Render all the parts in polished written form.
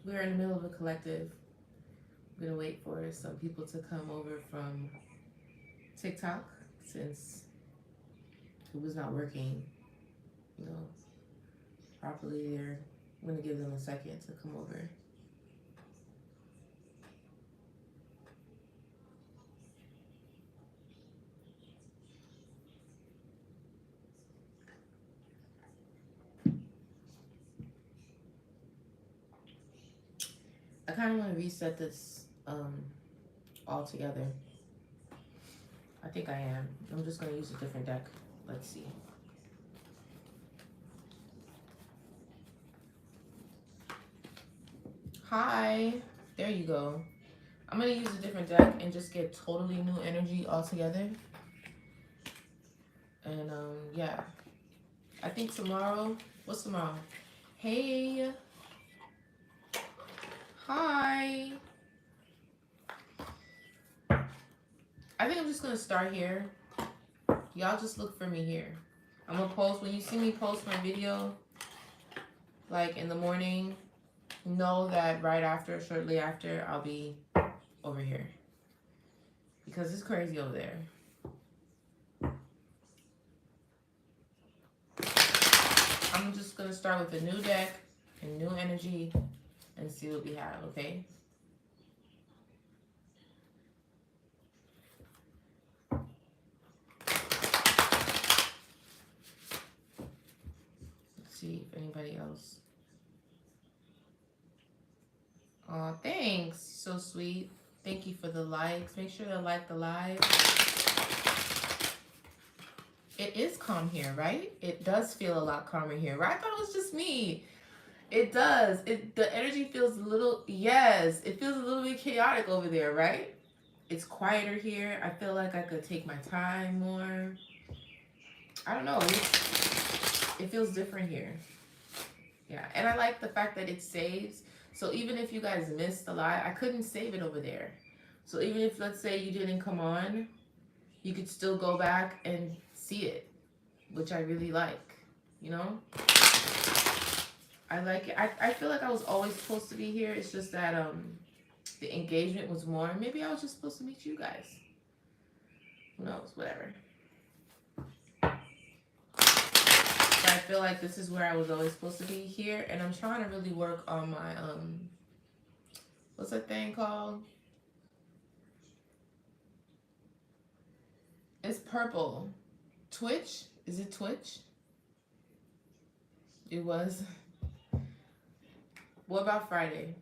we're in the middle of a collective. I'm gonna wait for some people to come over from TikTok since it was not working, you know, properly there. I'm gonna give them a second to come over. I kind of want to reset this all together. I think I am. I'm just gonna use a different deck. Let's see. Hi. There you go. I'm gonna use a different deck and just get totally new energy altogether. And yeah. I think tomorrow. What's tomorrow? Hey. Hi. I think I'm just gonna start here. Y'all just look for me here. I'm gonna post when you see me post my video, like in the morning. Know that right after, shortly after, I'll be over here because it's crazy over there. I'm just gonna start with a new deck and new energy and see what we have. Okay. See if anybody else. Oh, thanks. So sweet. Thank you for the likes. Make sure to like the live. It is calm here, right? It does feel a lot calmer here, right? I thought it was just me. It does. The energy feels a little, yes, it feels a little bit chaotic over there, right? It's quieter here. I feel like I could take my time more. I don't know. It feels different here. Yeah, and I like the fact that it saves. So even if you guys missed the live, I couldn't save it over there. So even if, let's say, you didn't come on, you could still go back and see it, which I really like, you know? I like it. I feel like I was always supposed to be here. It's just that the engagement was more. Maybe I was just supposed to meet you guys. Who knows? Whatever. But I feel like this is where I was always supposed to be here, and I'm trying to really work on my what's that thing called? It's purple. Twitch? Is it Twitch? It was. What about Friday?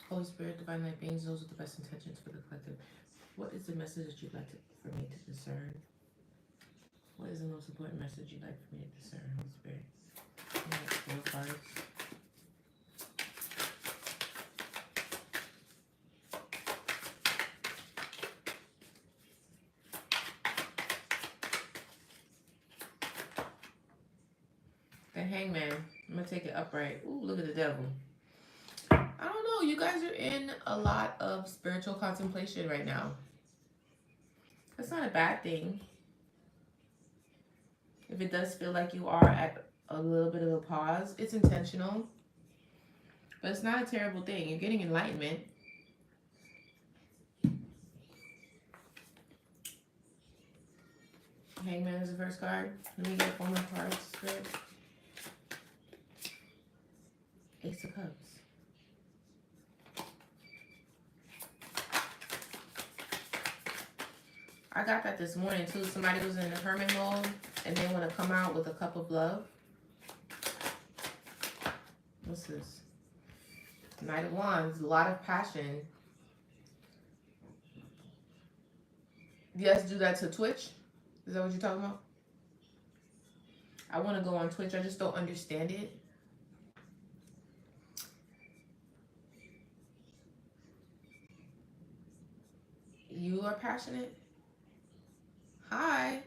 Holy Spirit, Divine Light beings, those with the best intentions for the collective. What is the message that you'd like for me to discern? What is the most important message you'd like for me to discern, Holy Spirit? I like 4 cards. The Hangman. I'm going to take it upright. Ooh, look at the devil. I don't know. You guys are in a lot of spiritual contemplation right now. That's not a bad thing. If it does feel like you are at a little bit of a pause, it's intentional. But it's not a terrible thing. You're getting enlightenment. Hangman is the first card. Let me get 1 more card, Spirit. Ace of Cups. I got that this morning too. Somebody was in the hermit mode and they want to come out with a cup of love. What's this? Knight of Wands. A lot of passion. Yes, do that to Twitch. Is that what you're talking about? I want to go on Twitch. I just don't understand it. You are passionate? Hi.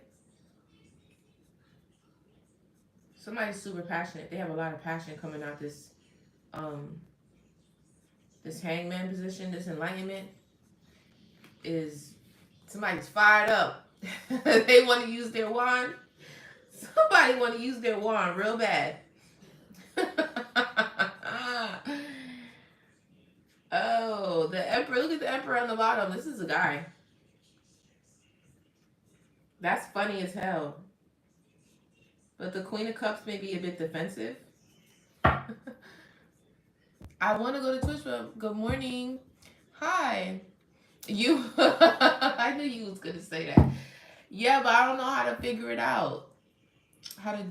Somebody's super passionate. They have a lot of passion coming out this this hangman position, this enlightenment is somebody's fired up. They want to use their wand. Somebody want to use their wand real bad. Oh, the Emperor. Look at the Emperor on the bottom. This is a guy. That's funny as hell. But the Queen of Cups may be a bit defensive. I want to go to Twitch, but good morning. Hi. You. I knew you was going to say that. Yeah, but I don't know how to figure it out. How to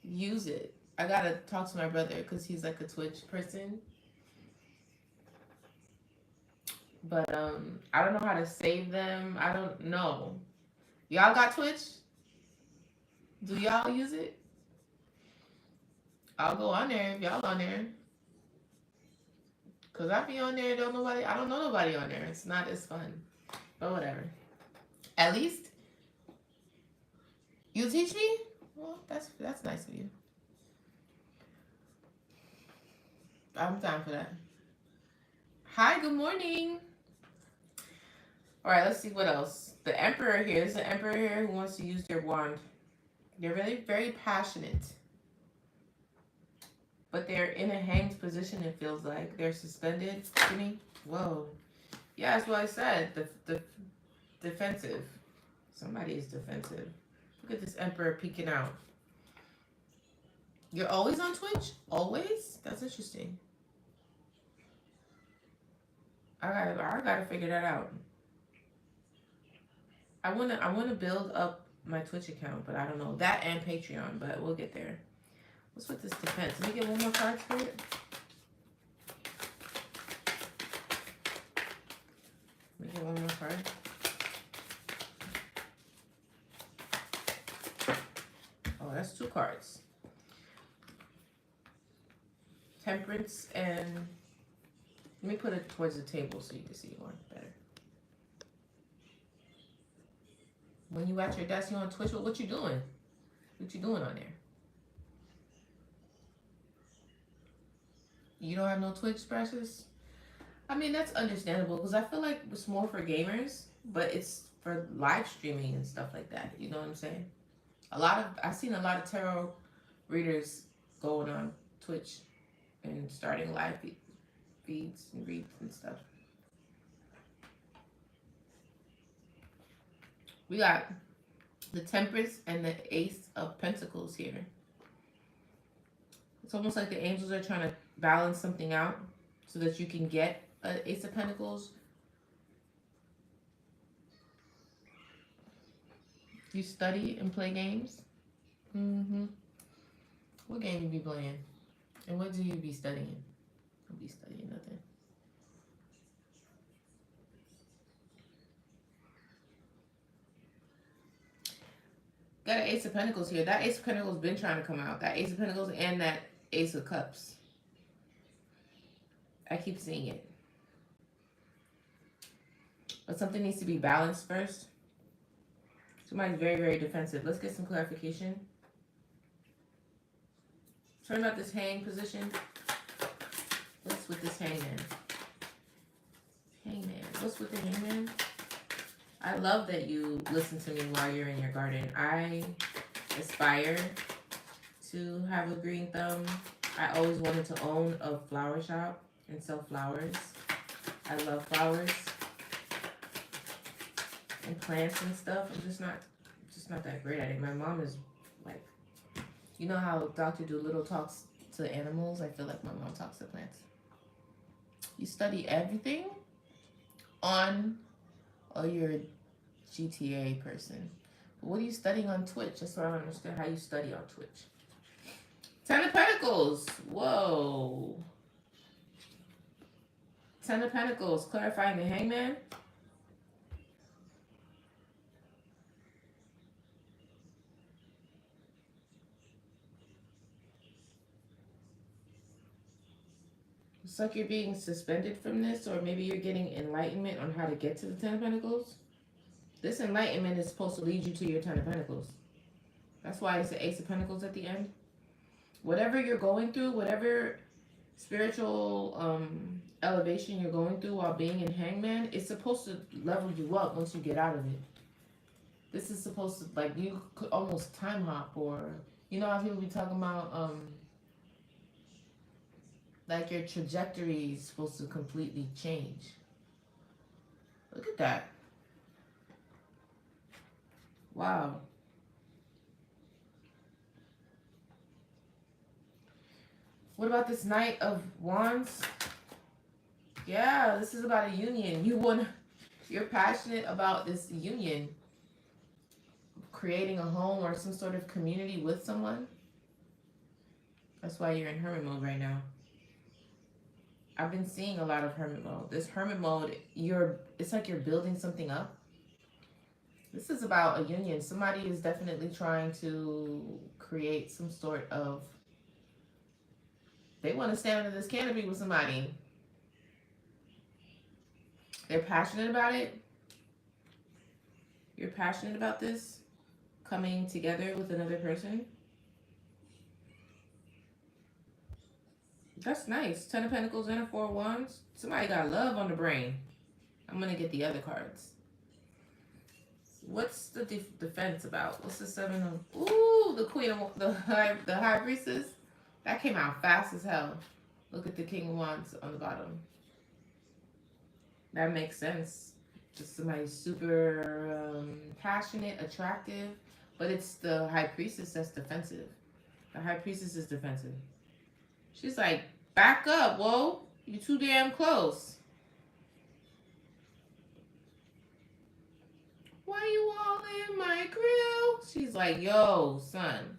use it. I got to talk to my brother because he's like a Twitch person. But I don't know how to save them. I don't know. Y'all got Twitch? Do y'all use it? I'll go on there if y'all on there. Cause I be on there, I don't know nobody on there. It's not as fun. But whatever. At least you teach me? Well, that's nice of you. I'm down for that. Hi, good morning. Alright, let's see what else. The Emperor here. There's an Emperor here who wants to use their wand. They're really very passionate. But they're in a hanged position, it feels like. They're suspended. Jimmy? Whoa. Yeah, that's what I said. The defensive. Somebody is defensive. Look at this Emperor peeking out. You're always on Twitch? Always? That's interesting. I gotta figure that out. I wanna build up my Twitch account, but I don't know. That and Patreon, but we'll get there. What's with this defense? Let me get one more card for it. Let me get one more card. Oh, that's 2 cards. Temperance and... Let me put it towards the table so you can see one better. When you at your desk, you on Twitch, what you doing? What you doing on there? You don't have no Twitch, Precious? I mean, that's understandable because I feel like it's more for gamers, but it's for live streaming and stuff like that. You know what I'm saying? I've seen a lot of tarot readers going on Twitch and starting live feeds and reads and stuff. We got the Temperance and the Ace of Pentacles here. It's almost like the angels are trying to balance something out so that you can get an Ace of Pentacles. You study and play games? Mm-hmm. What game you be playing? And what do you be studying? Don't be studying nothing. Got an Ace of Pentacles here. That Ace of Pentacles been trying to come out. That Ace of Pentacles and that Ace of Cups. I keep seeing it. But something needs to be balanced first. Somebody's very, very defensive. Let's get some clarification. Turn about this hang position. What's with this hangman? Hangman. What's with the hangman? I love that you listen to me while you're in your garden. I aspire to have a green thumb. I always wanted to own a flower shop and sell flowers. I love flowers and plants and stuff. I'm just not that great at it. My mom is like, you know how Dr. Dolittle talks to animals? I feel like my mom talks to plants. You study everything on... Oh, you're a GTA person. But what are you studying on Twitch? That's what I don't understand how you study on Twitch. 10 of Pentacles. Whoa. 10 of Pentacles. Clarifying the hangman. It's like you're being suspended from this, or maybe you're getting enlightenment on how to get to the 10 of Pentacles. This enlightenment is supposed to lead you to your 10 of Pentacles. That's why it's the Ace of Pentacles at the end. Whatever you're going through, whatever spiritual elevation you're going through while being in Hangman, it's supposed to level you up once you get out of it. This is supposed to, like, you could almost time hop, or you know how people be talking about like your trajectory is supposed to completely change. Look at that. Wow. What about this Knight of Wands? Yeah, this is about a union. You're passionate about this union, creating a home or some sort of community with someone. That's why you're in hermit mode right now. I've been seeing a lot of hermit mode. This hermit mode, it's like you're building something up. This is about a union. Somebody is definitely trying to create some sort of, they want to stand under this canopy with somebody. They're passionate about it. You're passionate about this coming together with another person. That's nice. 10 of Pentacles and a 4 of Wands. Somebody got love on the brain. I'm going to get the other cards. What's the defense about? What's the 7 of... Ooh, the Queen of... The High Priestess. That came out fast as hell. Look at the King of Wands on the bottom. That makes sense. Just somebody super passionate, attractive. But it's the High Priestess that's defensive. The High Priestess is defensive. She's like, back up, whoa. You too damn close. Why you all in my grill? She's like, yo, son,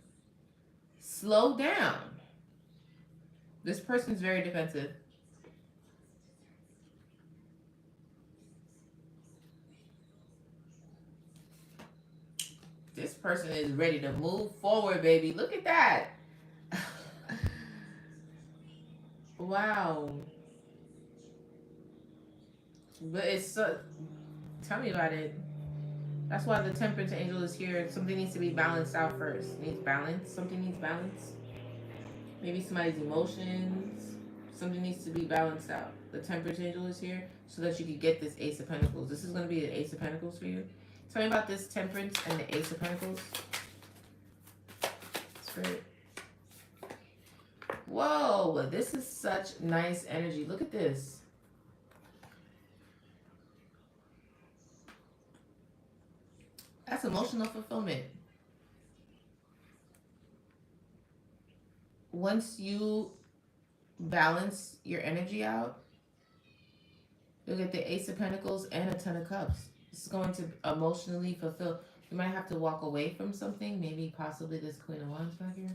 slow down. This person's very defensive. This person is ready to move forward, baby. Look at that. Wow. But it's tell me about it. That's why the temperance angel is here. Something needs to be balanced out first. Needs balance. Something needs balance. Maybe somebody's emotions. Something needs to be balanced out. The temperance angel is here so that you can get this Ace of Pentacles. This is going to be the Ace of Pentacles for you. Tell me about this temperance and the Ace of Pentacles. Spirit. Whoa, this is such nice energy. Look at this. That's emotional fulfillment. Once you balance your energy out, you'll get the Ace of Pentacles and a Ten of Cups. This is going to emotionally fulfill. You might have to walk away from something. Maybe possibly this Queen of Wands back here.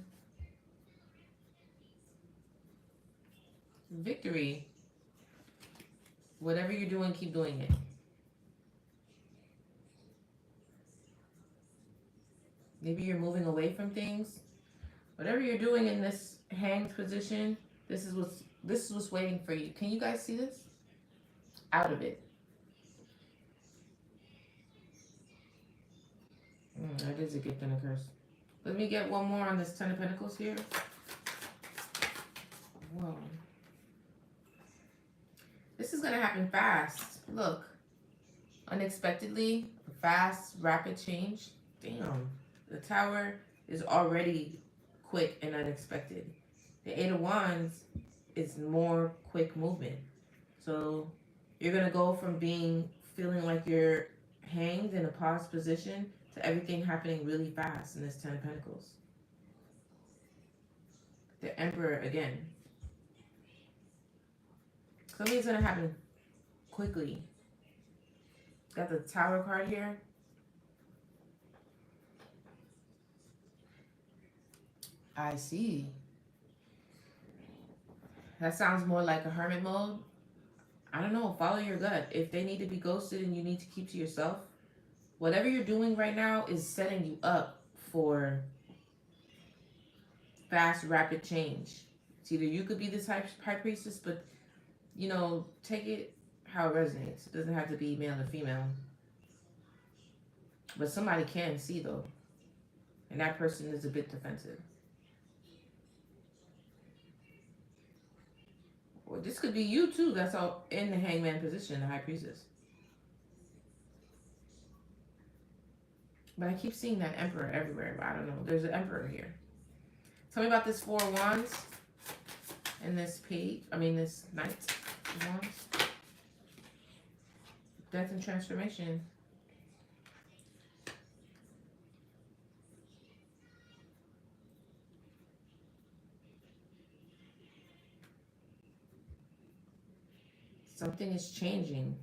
Victory. Whatever you're doing, keep doing it. Maybe you're moving away from things. Whatever you're doing in this hanged position, this is what's waiting for you. Can you guys see this? Out of it. That is a gift and a curse. Let me get one more on this Ten of Pentacles here. Whoa. This is going to happen fast. Look. Unexpectedly, fast, rapid change. Damn. The Tower is already quick and unexpected. The Eight of Wands is more quick movement. So you're going to go from feeling like you're hanged in a paused position to everything happening really fast in this Ten of Pentacles. The Emperor again. Something's going to happen quickly. Got the Tower card here. I see. That sounds more like a hermit mode. I don't know. Follow your gut. If they need to be ghosted and you need to keep to yourself, whatever you're doing right now is setting you up for fast, rapid change. It's either you could be this high priestess, but, you know, take it how it resonates. It doesn't have to be male or female. But somebody can see, though. And that person is a bit defensive. Or this could be you, too. That's all in the hangman position, the high priestess. But I keep seeing that emperor everywhere, but I don't know. There's an emperor here. Tell me about this Four of Wands and this page. I mean, this Knight of Wands. Death and transformation. Something is changing.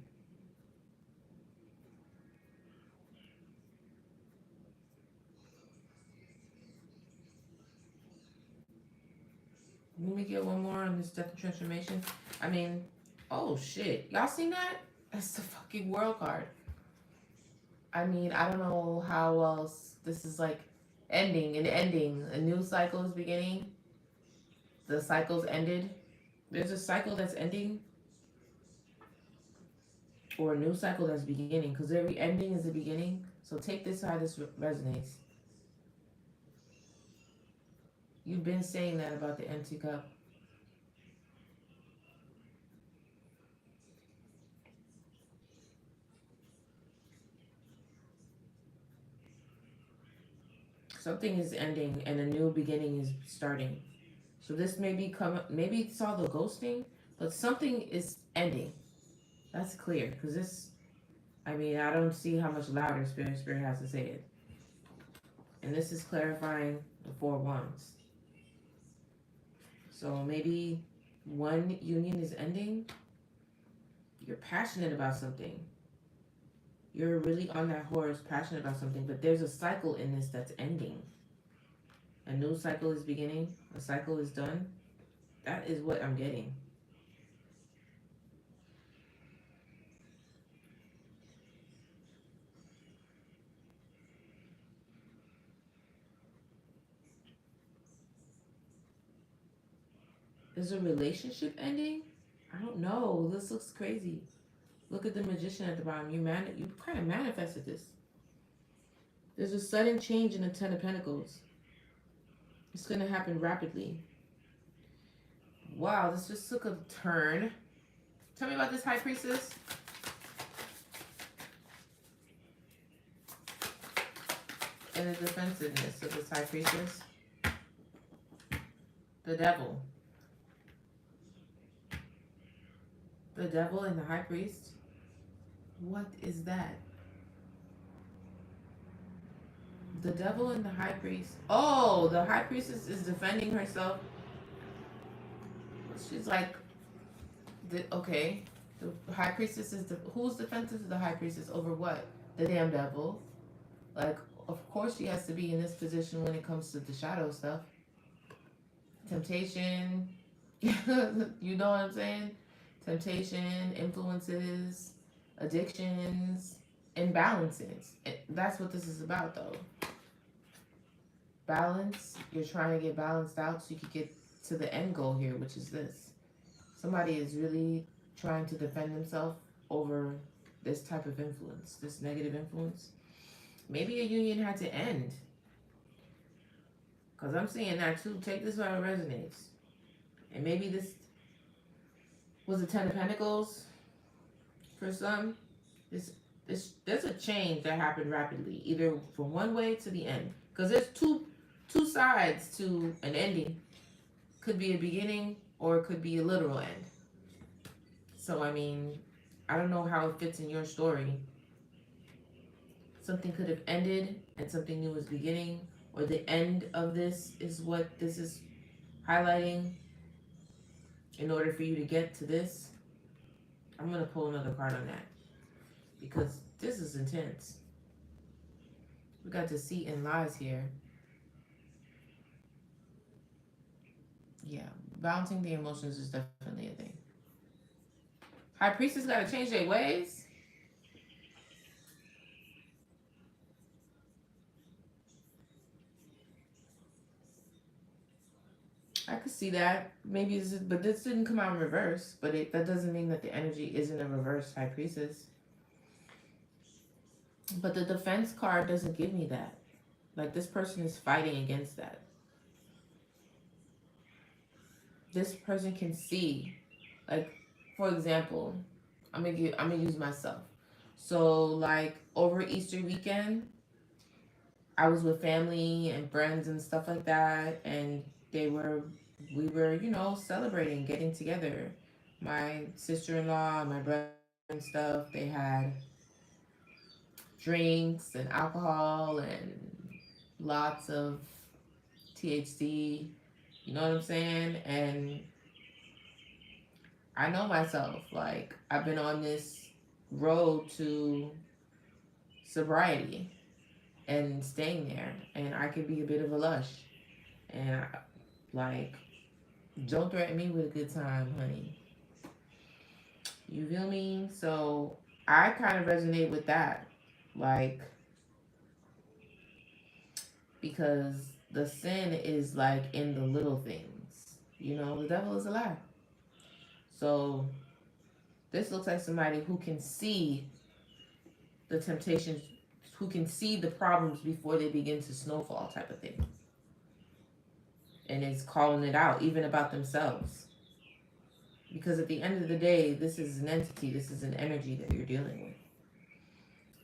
Let me get one more on this death and transformation. I mean, oh shit. Y'all seen that? That's the fucking world card. I mean, I don't know how else this is like ending and ending. A new cycle is beginning. The cycle's ended. There's a cycle that's ending or a new cycle that's beginning because every ending is a beginning. So take this how this resonates. You've been saying that about the empty cup. Something is ending and a new beginning is starting. So this may be maybe it's all the ghosting, but something is ending. That's clear because this. I mean, I don't see how much louder Spirit has to say it. And this is clarifying the Four Wands. So maybe one union is ending. You're passionate about something. You're really on that horse, passionate about something, but there's a cycle in this that's ending. A new cycle is beginning. A cycle is done. That is what I'm getting. Is a relationship ending? I don't know. This looks crazy. Look at the Magician at the bottom. You kind of manifested this. There's a sudden change in the Ten of Pentacles. It's going to happen rapidly. Wow, this just took a turn. Tell me about this High Priestess. And the defensiveness of this High Priestess. The Devil. The Devil and the High Priest. What is that? The Devil and the High Priest. Oh, the High Priestess is defending herself. She's like, okay. The High Priestess is who's defensive to the High Priestess over what? The damn devil. Like, of course she has to be in this position when it comes to the shadow stuff. Temptation. You know what I'm saying? Temptation, influences, addictions, imbalances. That's what this is about, though. Balance. You're trying to get balanced out so you can get to the end goal here, which is this. Somebody is really trying to defend themselves over this type of influence, this negative influence. Maybe a union had to end. Because I'm seeing that too. Take this how it resonates. And maybe this was the Ten of Pentacles for some. There's a change that happened rapidly, either from one way to the end. Because there's two sides to an ending. Could be a beginning or it could be a literal end. So, I mean, I don't know how it fits in your story. Something could have ended and something new is beginning, or the end of this is what this is highlighting in order for you to get to this. I'm going to pull another card on that because this is intense. We got deceit and lies here. Yeah, balancing the emotions is definitely a thing. High Priestess got to change their ways. I could see that. Maybe but this didn't come out in reverse. But that doesn't mean that the energy isn't a reverse High Priestess. But the defense card doesn't give me that. Like, this person is fighting against that. This person can see. Like, for example, I'm gonna use myself. So, like, over Easter weekend, I was with family and friends and stuff like that, and we were, you know, celebrating, getting together. My sister-in-law, my brother and stuff, they had drinks and alcohol and lots of THC, you know what I'm saying? And I know myself, like, I've been on this road to sobriety and staying there, and I can be a bit of a lush. And like, don't threaten me with a good time, honey. You feel me? So I kind of resonate with that. Like, because the sin is like in the little things. You know, the devil is a lie. So this looks like somebody who can see the temptations, who can see the problems before they begin to snowfall, type of thing. And is calling it out, even about themselves. Because at the end of the day, this is an entity, this is an energy that you're dealing with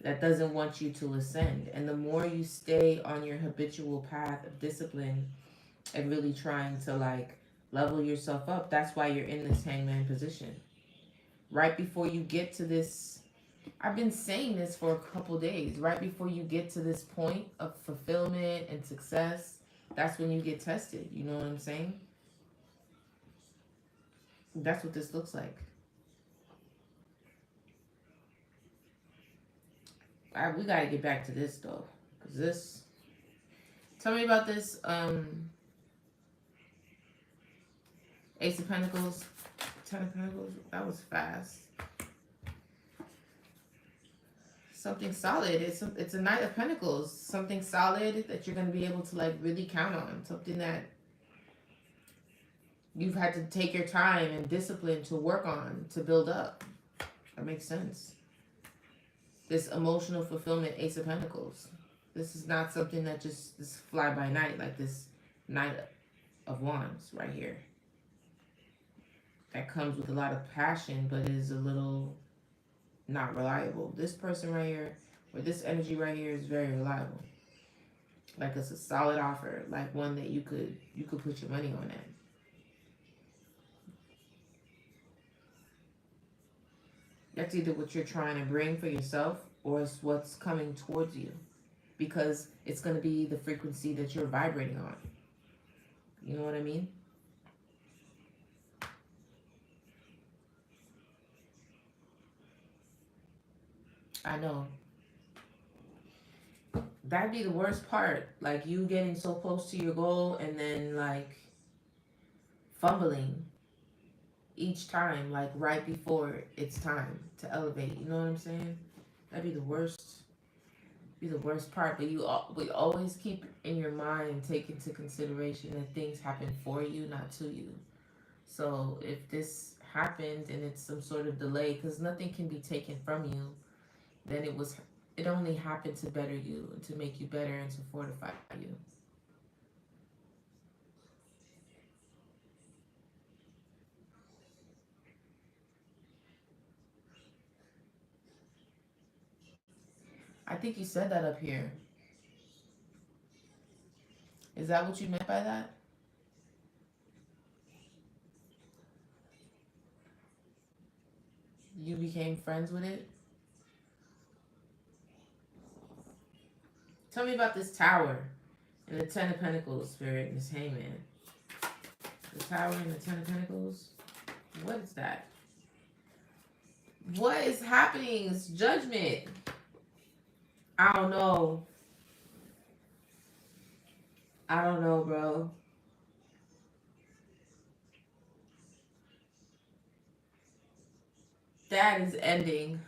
that doesn't want you to ascend. And the more you stay on your habitual path of discipline and really trying to like level yourself up, that's why you're in this hangman position. Right before you get to this, I've been saying this for a couple days, right before you get to this point of fulfillment and success, that's when you get tested. You know what I'm saying? That's what this looks like. We got to get back to this though, because this. Tell me about this Ace of Pentacles, Ten of Pentacles. That was fast. Something solid. It's a Knight of Pentacles. Something solid that you're going to be able to like really count on. Something that you've had to take your time and discipline to work on, to build up. That makes sense. This emotional fulfillment, Ace of Pentacles. This is not something that just this fly by night, like this Knight of Wands right here. That comes with a lot of passion, but is a little not reliable. This person right here, or this energy right here, is very reliable. Like it's a solid offer, like one that you could put your money on it. That's either what you're trying to bring for yourself or it's what's coming towards you, because it's going to be the frequency that you're vibrating on. You know what I mean? I know. That'd be the worst part. Like you getting so close to your goal and then like fumbling each time, like right before it's time to elevate. You know what I'm saying? That'd be the worst. Be the worst part. But we always keep in your mind, take into consideration that things happen for you, not to you. So if this happened and it's some sort of delay, because nothing can be taken from you, then it only happened to better you and to make you better and to fortify you. I think you said that up here. Is that what you meant by that? You became friends with it? Tell me about this tower and the Ten of Pentacles, Spirit, and this Hangman. The tower and the Ten of Pentacles. What is that? What is happening? It's judgment. I don't know. I don't know, bro. That is ending.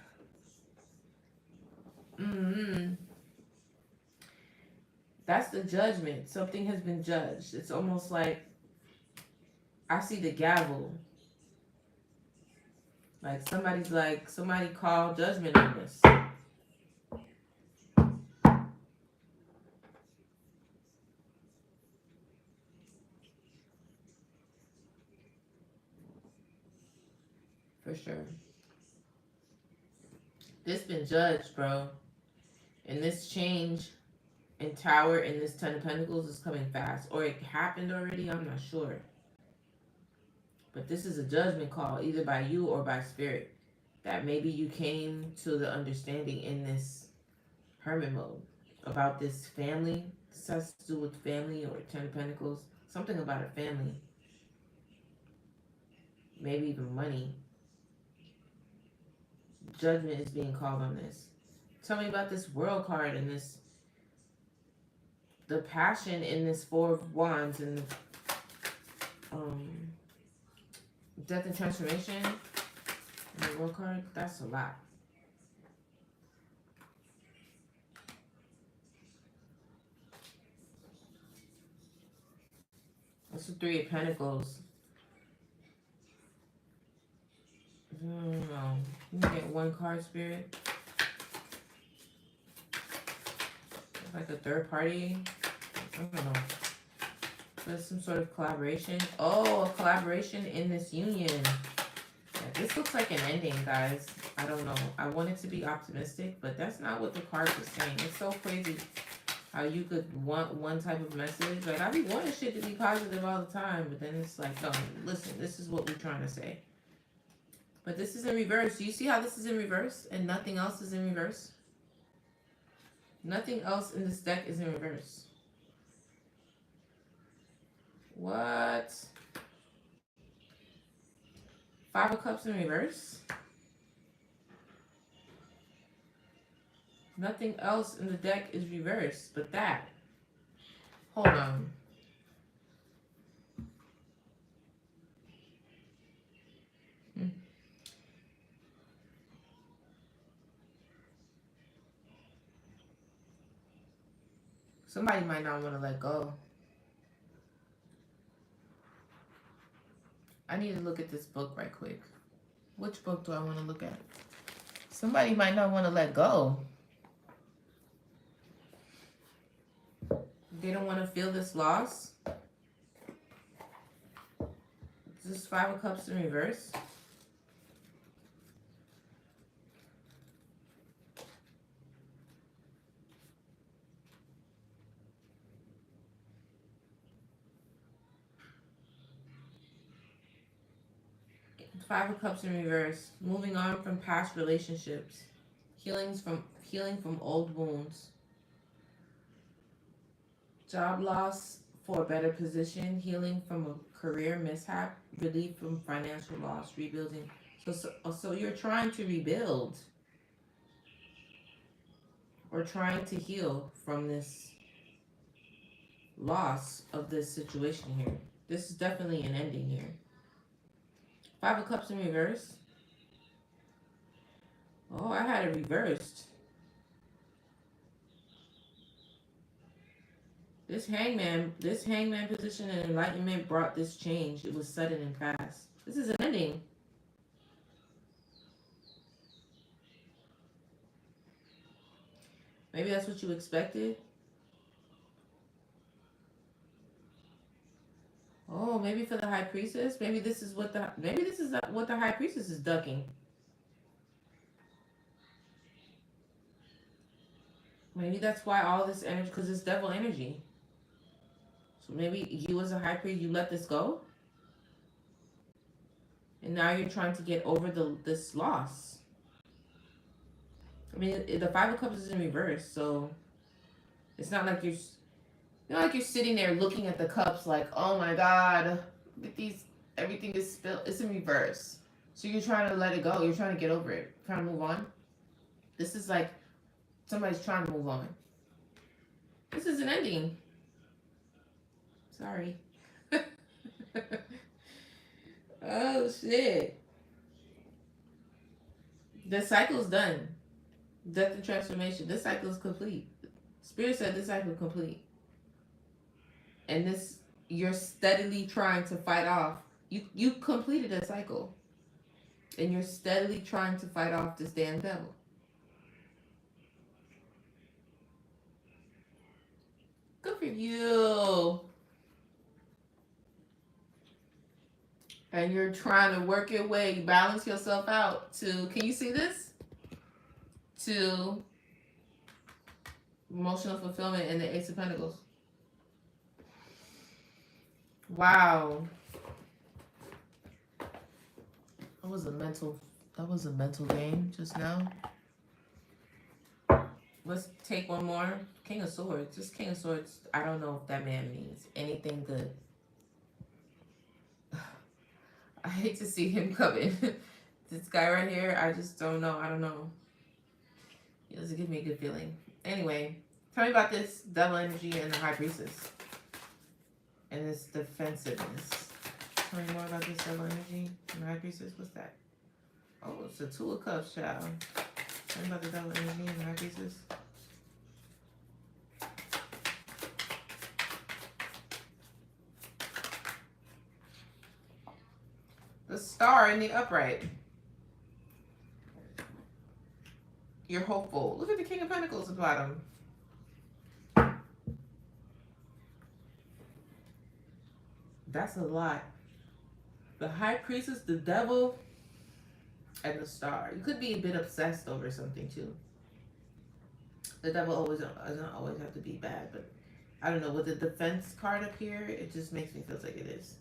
Mm-hmm. That's the judgment. Something has been judged. It's almost like I see the gavel. Like somebody called judgment on this. For sure. This been judged, bro. And this change And Tower in this Ten of Pentacles is coming fast. Or it happened already, I'm not sure. But this is a judgment call, either by you or by Spirit. That maybe you came to the understanding in this hermit mode about this family. This has to do with family or Ten of Pentacles. Something about a family. Maybe even money. Judgment is being called on this. Tell me about this World card and this, the passion in this Four of Wands and Death and Transformation and the World card. That's a lot. That's the Three of Pentacles. No. You can get one card, Spirit. Like a third party. I don't know. There's some sort of collaboration. Oh, a collaboration in this union. Yeah, this looks like an ending, guys. I don't know. I wanted to be optimistic, but that's not what the card was saying. It's so crazy how you could want one type of message. Like, I be wanting shit to be positive all the time, but then it's like, no, listen, this is what we're trying to say. But this is in reverse. Do you see how this is in reverse and nothing else is in reverse? Nothing else in this deck is in reverse. What? Five of Cups in reverse? Nothing else in the deck is reversed but that. Hold on. Somebody might not want to let go. I need to look at this book right quick. Which book do I want to look at? Somebody might not want to let go. They don't want to feel this loss. Is this Five of Cups in reverse? Five of Cups in reverse. Moving on from past relationships. Healing from old wounds. Job loss for a better position. Healing from a career mishap. Relief from financial loss. Rebuilding. So you're trying to rebuild. Or trying to heal from this loss of this situation here. This is definitely an ending here. Five of Cups in reverse. Oh, I had it reversed. This hangman position and enlightenment brought this change. It was sudden and fast. This is an ending. Maybe that's what you expected. Oh, maybe for the High Priestess. Maybe this is what the High Priestess is ducking. Maybe that's why all this energy, because it's devil energy. So maybe you as a High Priest, you let this go, and now you're trying to get over this loss. I mean, the Five of Cups is in reverse, so it's not like you're sitting there looking at the cups like, oh my God, everything is spilled. It's in reverse. So you're trying to let it go. You're trying to get over it. Trying to move on. This is like somebody's trying to move on. This is an ending. Sorry. Oh, shit. The cycle's done. Death and transformation. This cycle is complete. Spirit said this cycle is complete. And this, you're steadily trying to fight off. You completed a cycle. And you're steadily trying to fight off this damn devil. Good for you. And you're trying to work your way, balance yourself out to, can you see this? To Emotional fulfillment and the Ace of Pentacles. Wow. That was a mental game just now. Let's take one more. King of Swords. This King of Swords, I don't know if that man means anything good. I hate to see him coming. This guy right here, I just don't know. I don't know. He doesn't give me a good feeling. Anyway, tell me about this Devil energy and the High Priestess. And this defensiveness. Tell me more about this Devil energy and the High Priestess. What's that? Oh, it's a Two of Cups, child. Tell me about the Devil energy and the High Priestess. The Star in the upright. You're hopeful. Look at the King of Pentacles at the bottom. That's a lot. The High Priestess, the Devil, and the Star. You could be a bit obsessed over something too. The Devil doesn't always have to be bad, but I don't know. With the Defense card up here, it just makes me feel like it is.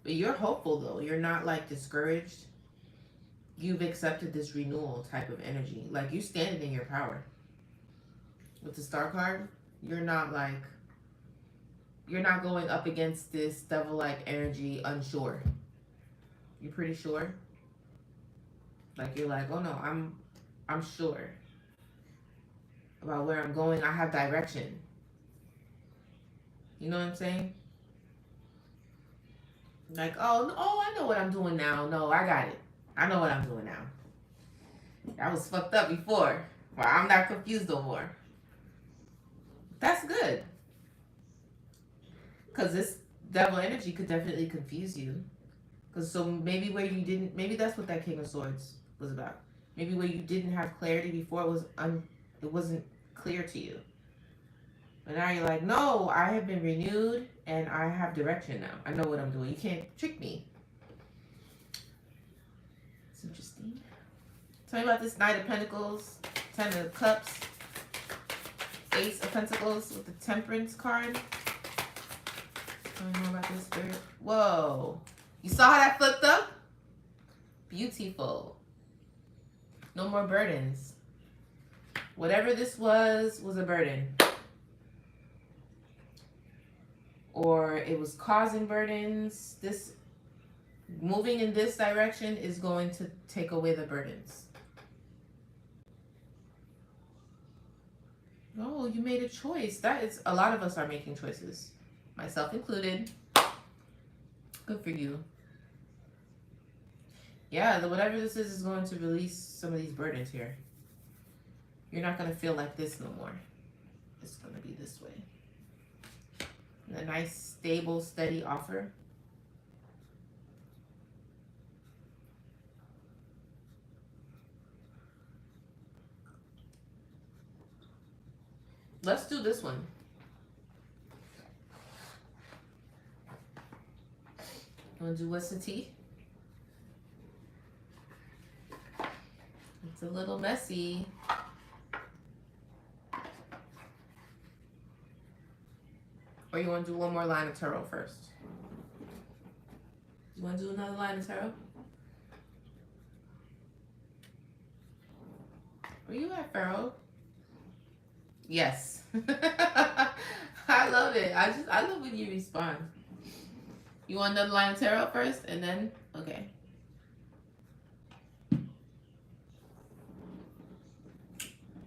But you're hopeful though. You're not like discouraged. You've accepted this renewal type of energy. Like you standing in your power. With the Star card, you're not going up against this devil-like energy unsure. You're pretty sure. Like you're like, oh no, I'm sure about where I'm going. I have direction. You know what I'm saying? Like, oh, I know what I'm doing now. No, I got it. I know what I'm doing now. I was fucked up before. Well, I'm not confused no more. That's good. Because this devil energy could definitely confuse you. Because so maybe maybe that's what that King of Swords was about. Maybe where you didn't have clarity before, it wasn't clear to you. But now you're like, no, I have been renewed and I have direction now. I know what I'm doing. You can't trick me. It's interesting. Tell me about this Knight of Pentacles, Ten of Cups, Ace of Pentacles with the Temperance card. Tell me more about this spirit. Whoa. You saw how that flipped up? Beautiful. No more burdens. Whatever this was a burden. Or it was causing burdens. This moving in this direction is going to take away the burdens. Oh, you made a choice. That is, a lot of us are making choices, myself included. Good for you. Yeah, whatever this is going to release some of these burdens here. You're not going to feel like this no more. It's going to be this way. And a nice, stable, steady offer. Let's do this one. You want to do what's the tea? It's a little messy. Or you want to do one more line of tarot first? You want to do another line of tarot? Where you at, Pharaoh? Yes. I love it. I love when you respond. You want another line of tarot first and then, okay.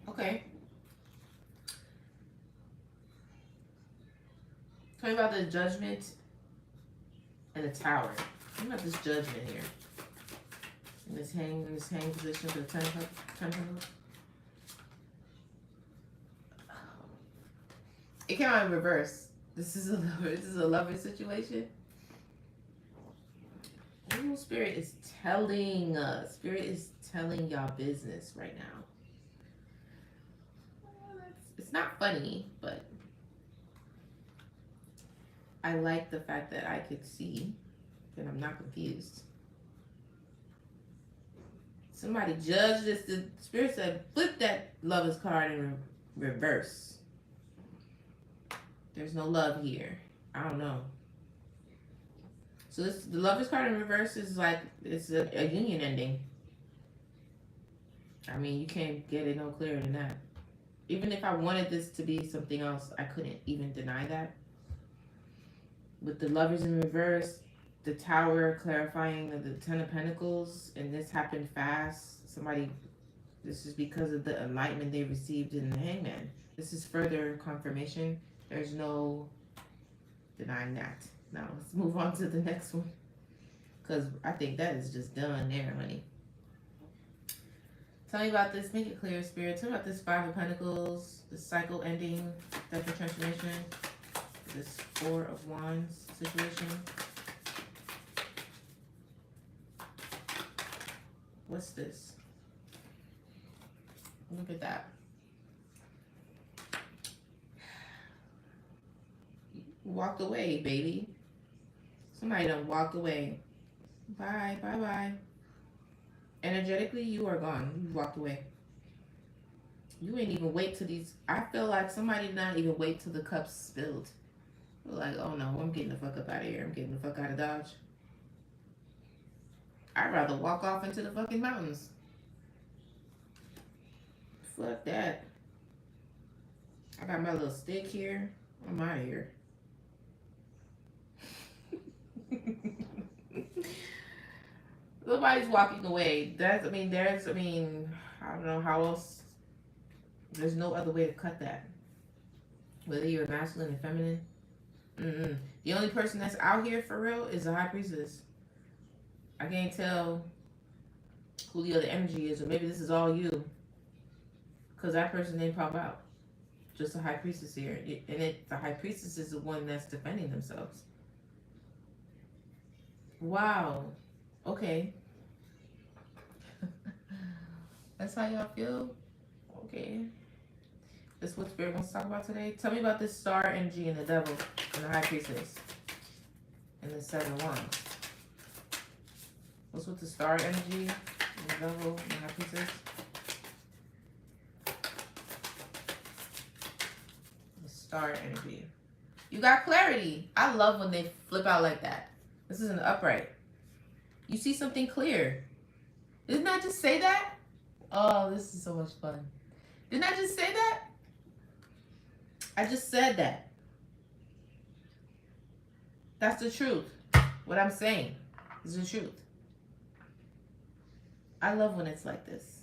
Okay. Tell me about the Judgment and the Tower. Tell me about this Judgment here. In this hang position for the 10 Pentacles. It came out in reverse. This is a lover situation. Ooh, Spirit is telling us. Spirit is telling y'all business right now. It's not funny, but I like the fact that I could see and I'm not confused. Somebody judged this. The Spirit said, flip that Lover's card in reverse. There's no love here. I don't know. So this, the Lovers card in reverse is like, it's a union ending. I mean, you can't get it no clearer than that. Even if I wanted this to be something else, I couldn't even deny that. With the Lovers in reverse, the Tower clarifying the Ten of Pentacles, and this happened fast. Somebody, this is because of the enlightenment they received in the Hangman. This is further confirmation. There's no denying that. Now let's move on to the next one, because I think that is just done there, honey. Tell me about this. Make it clear, Spirit. Tell me about this Five of Pentacles, the cycle ending, death and transformation, this Four of Wands situation. What's this? Look at that. Walked away, baby. Somebody done walked away. Bye, bye, bye. Energetically, you are gone. You walked away. You ain't even wait till these. I feel like somebody did not even wait till the cups spilled. Like, oh no, I'm getting the fuck up out of here. I'm getting the fuck out of Dodge. I'd rather walk off into the fucking mountains. Fuck that. I got my little stick here. I'm out of here. Nobody's walking away. That's, I mean, I don't know how else. There's no other way to cut that. Whether you're masculine and feminine. The only person that's out here for real is the High Priestess. I can't tell who the other energy is, or maybe this is all you. Because that person didn't pop out. Just the High Priestess here. And the High Priestess is the one that's defending themselves. Wow. Okay. That's how y'all feel? Okay. That's what Spirit wants to talk about today. Tell me about this Star energy and the Devil and the High Priestess and the Seven of Wands. What's with the Star energy and the Devil and the High Priestess? The Star energy. You got clarity. I love when they flip out like that. This is an upright. You see something clear. Didn't I just say that? Oh, this is so much fun. Didn't I just say that? I just said that. That's the truth. What I'm saying is the truth. I love when it's like this.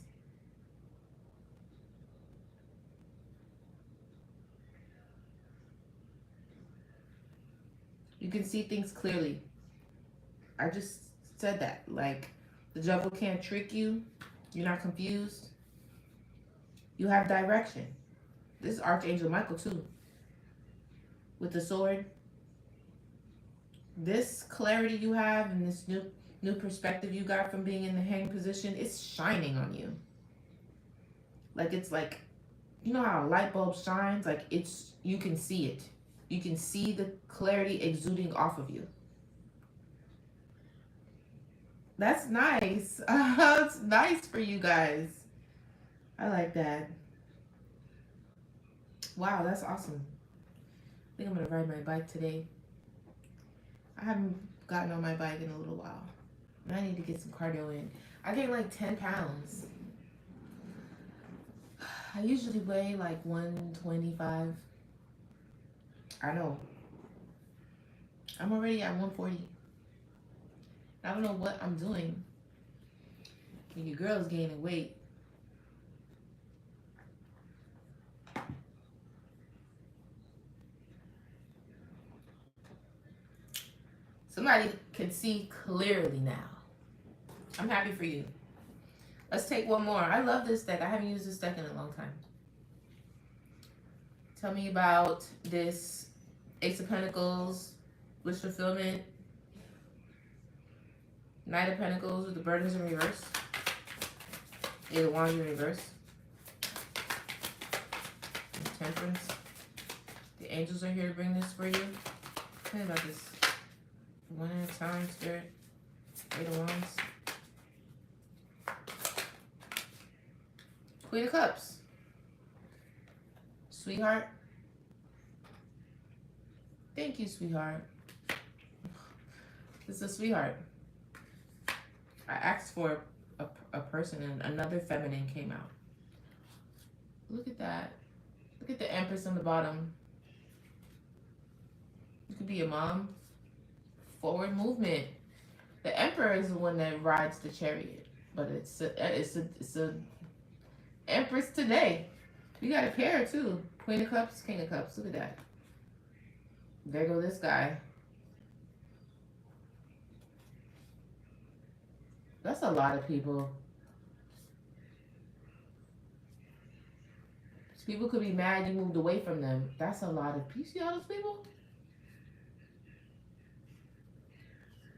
You can see things clearly. I just said that. Like, the devil can't trick you. You're not confused. You have direction. This is Archangel Michael too. With the sword. This clarity you have and this new perspective you got from being in the hang position, it's shining on you. Like, it's like, you know how a light bulb shines? Like, it's, you can see it. You can see the clarity exuding off of you. That's nice. It's nice for you guys. I like that. Wow, that's awesome. I think I'm going to ride my bike today. I haven't gotten on my bike in a little while. And I need to get some cardio in. I gained like 10 pounds. I usually weigh like 125. I know. I'm already at 140. I don't know what I'm doing. And your girl's gaining weight. Somebody can see clearly now. I'm happy for you. Let's take one more. I love this deck. I haven't used this deck in a long time. Tell me about this Ace of Pentacles, wish fulfillment, Knight of Pentacles with the burdens in reverse, Eight of Wands in reverse, and Temperance. The angels are here to bring this for you. Tell me about this. One at a time, Spirit. Eight of Wands. Queen of Cups. Sweetheart. Thank you, sweetheart. This is a sweetheart. I asked for a person and another feminine came out. Look at that. Look at the Empress on the bottom. You could be a mom. Forward movement. The Emperor is the one that rides the chariot, but it's a Empress today. You got a pair too. Queen of Cups, King of Cups. Look at that. There go this guy. That's a lot of people. People could be mad you moved away from them. That's a lot of people. You see all those people?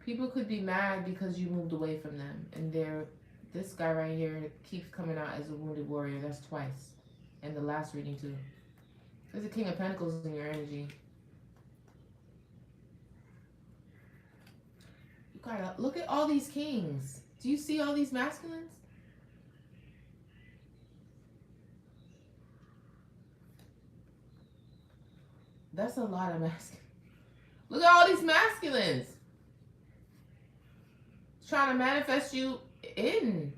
People could be mad because you moved away from them. And this guy right here keeps coming out as a wounded warrior. That's twice. And the last reading too. There's a King of Pentacles in your energy. You gotta look at all these kings. Do you see all these masculines? That's a lot of masculines. Look at all these masculines. Trying to manifest you in.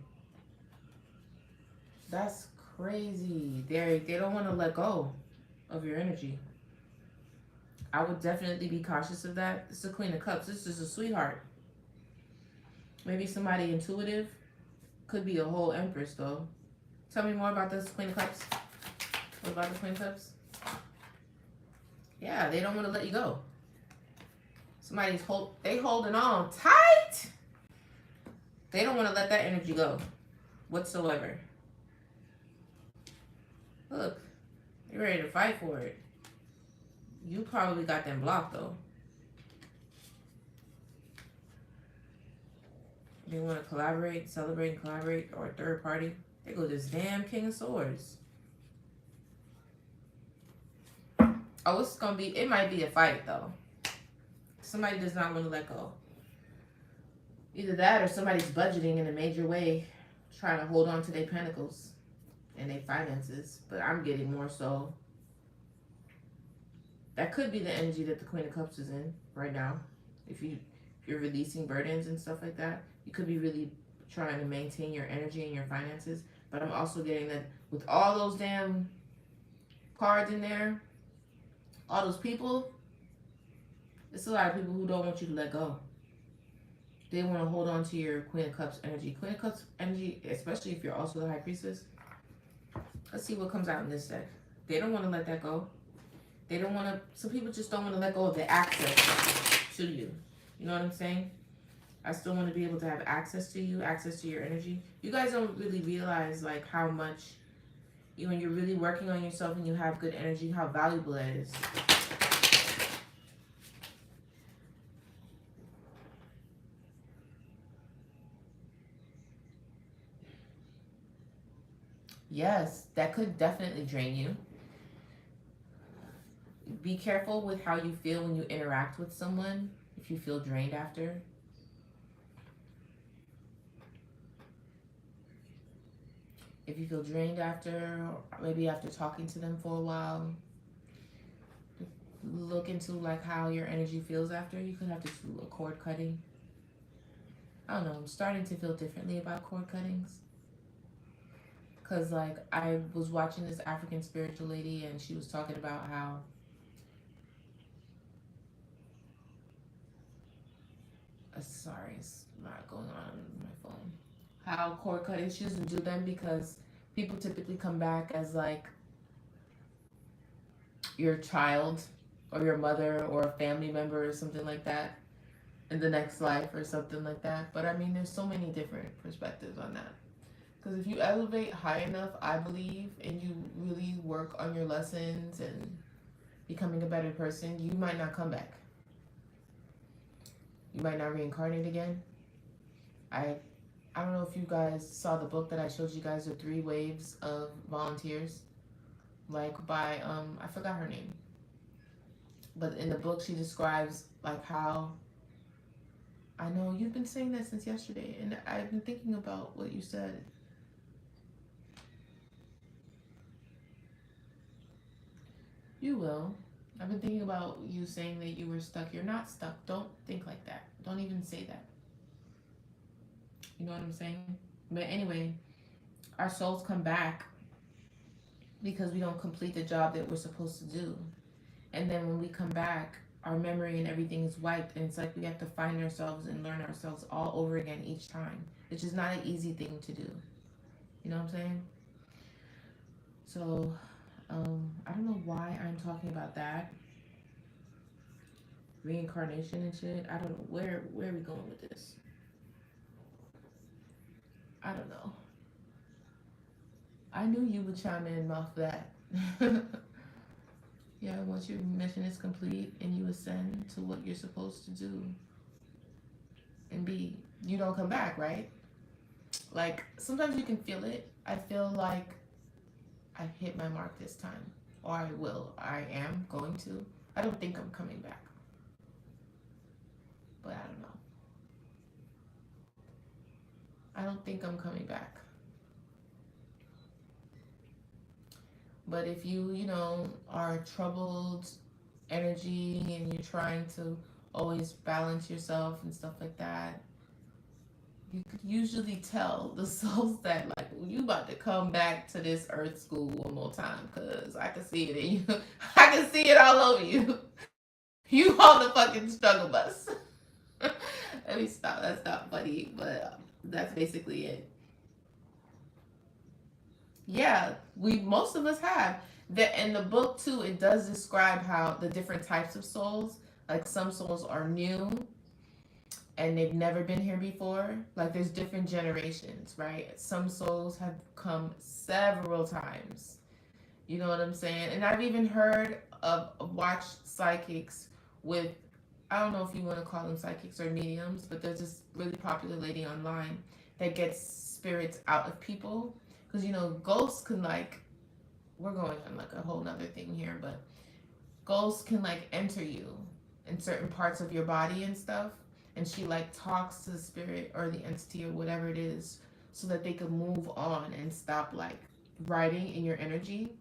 That's crazy. They don't want to let go of your energy. I would definitely be cautious of that. It's the Queen of Cups. This is a sweetheart. Maybe somebody intuitive. Could be a whole Empress though. Tell me more about this Queen of Cups. What about the Queen of Cups? Yeah, they don't want to let you go. Somebody's holding on tight. They don't want to let that energy go whatsoever. Look, you're ready to fight for it. You probably got them blocked though. They want to collaborate, celebrate, and collaborate, or a third party. They go this damn King of Swords. Oh, it's gonna be. It might be a fight though. Somebody does not want to let go. Either that, or somebody's budgeting in a major way, trying to hold on to their pentacles and their finances. But I'm getting more so. That could be the energy that the Queen of Cups is in right now. If you're releasing burdens and stuff like that, you could be really trying to maintain your energy and your finances. But I'm also getting that with all those damn cards in there, all those people, it's a lot of people who don't want you to let go. They want to hold on to your Queen of Cups energy. Queen of Cups energy, especially if you're also the High Priestess. Let's see what comes out in this deck. They don't want to let that go. They don't want to, some people just don't want to let go of the access to you. You know what I'm saying? I still want to be able to have access to you, access to your energy. You guys don't really realize like how much, when you're really working on yourself and you have good energy, how valuable it is. Yes, that could definitely drain you. Be careful with how you feel when you interact with someone, if you feel drained after. If you feel drained after, maybe after talking to them for a while, look into like how your energy feels after. You could have to do a cord cutting. I don't know, I'm starting to feel differently about cord cuttings. Because like I was watching this African spiritual lady and she was talking about how sorry, it's not going on my phone. How cord cutting, she doesn't do them because people typically come back as like your child or your mother or a family member or something like that in the next life or something like that. But I mean, there's so many different perspectives on that. Because if you elevate high enough, I believe, and you really work on your lessons and becoming a better person, you might not come back. You might not reincarnate again. I don't know if you guys saw the book that I showed you guys, the 3 waves of volunteers, like by I forgot her name, but in the book she describes like how, I know you've been saying that since yesterday and I've been thinking about what you said. You will. I've been thinking about you saying that you were stuck. You're not stuck. Don't think like that. Don't even say that. You know what I'm saying? But anyway, our souls come back because we don't complete the job that we're supposed to do. And then when we come back, our memory and everything is wiped. And it's like we have to find ourselves and learn ourselves all over again each time, which is not an easy thing to do. You know what I'm saying? So, I don't know why I'm talking about that. Reincarnation and shit. I don't know. Where are we going with this? I don't know. I knew you would chime in off that. Yeah, once your mission is complete and you ascend to what you're supposed to do and be, you don't come back, right? Like, sometimes you can feel it. I feel like I hit my mark this time. Or I will. I am going to. I don't think I'm coming back. But I don't know. I don't think I'm coming back. But if you are troubled energy and you're trying to always balance yourself and stuff like that, you could usually tell the souls that, like, you about to come back to this earth school one more time, because I can see it in you. I can see it all over you. You on the fucking struggle bus. Let me stop. That's not funny, but that's basically it. Yeah, we most of us have. That in the book too, it does describe how the different types of souls, like some souls are new and they've never been here before. Like there's different generations, right? Some souls have come several times. You know what I'm saying? And I've even heard of watched psychics with, I don't know if you want to call them psychics or mediums, but there's this really popular lady online that gets spirits out of people. Because ghosts can, like, we're going on like a whole nother thing here, but ghosts can like enter you in certain parts of your body and stuff. And she like talks to the spirit or the entity or whatever it is so that they can move on and stop like riding in your energy.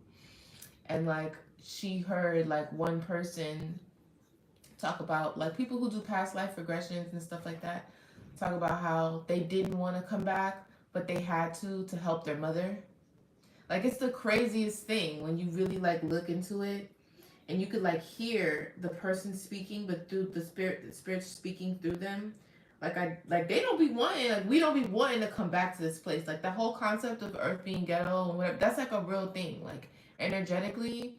And like she heard like one person talk about, like, people who do past life regressions and stuff like that, talk about how they didn't want to come back, but they had to help their mother. Like, it's the craziest thing when you really like look into it, and you could like hear the person speaking, but through the spirit speaking through them. Like they don't be wanting, like, we don't be wanting to come back to this place. Like, the whole concept of Earth being ghetto and whatever, that's like a real thing. Like, energetically,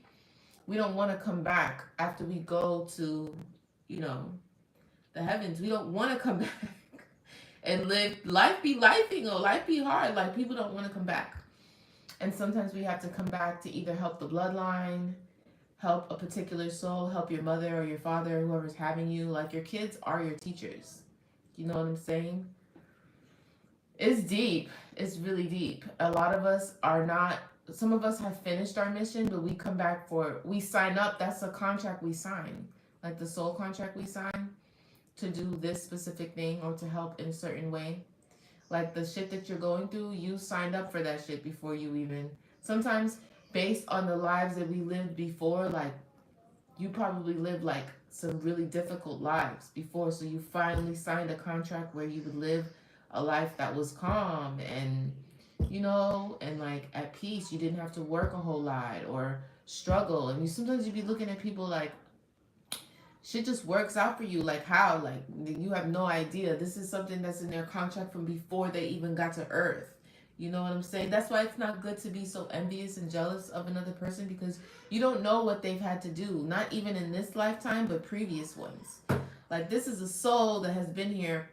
we don't want to come back after we go to, you know, the heavens. We don't want to come back and live. Life be lifing, or life be hard. Like, people don't want to come back. And sometimes we have to come back to either help the bloodline, help a particular soul, help your mother or your father, whoever's having you. Like, your kids are your teachers. You know what I'm saying? It's deep. It's really deep. A lot of us are not, some of us have finished our mission, but we come back we sign up. That's a contract we sign. Like the soul contract we sign to do this specific thing or to help in a certain way. Like the shit that you're going through, you signed up for that shit before you even. Sometimes based on the lives that we lived before, like you probably lived like some really difficult lives before, so you finally signed a contract where you would live a life that was calm and, you know, and like at peace. You didn't have to work a whole lot or struggle. And sometimes you'd be looking at people like, shit just works out for you. Like, how? Like, you have no idea. This is something that's in their contract from before they even got to Earth. You know what I'm saying? That's why it's not good to be so envious and jealous of another person, because you don't know what they've had to do. Not even in this lifetime, but previous ones. Like, this is a soul that has been here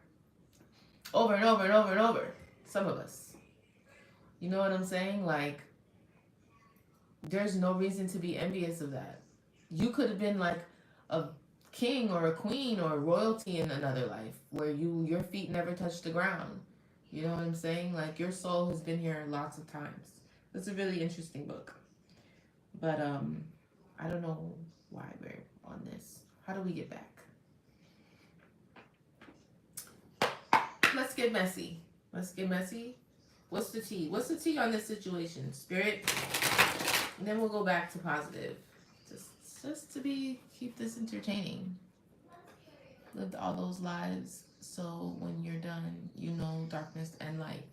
over and over and over and over. Some of us. You know what I'm saying? Like, there's no reason to be envious of that. You could have been like a king or a queen or royalty in another life where your feet never touched the ground. You know what I'm saying? Like, your soul has been here lots of times. It's a really interesting book. But I don't know why we're on this. How do we get back? Let's get messy. Let's get messy. What's the tea? What's the tea on this situation? Spirit? And then we'll go back to positive. Just just to keep this entertaining. Lived all those lives, so when you're done, you know darkness and light.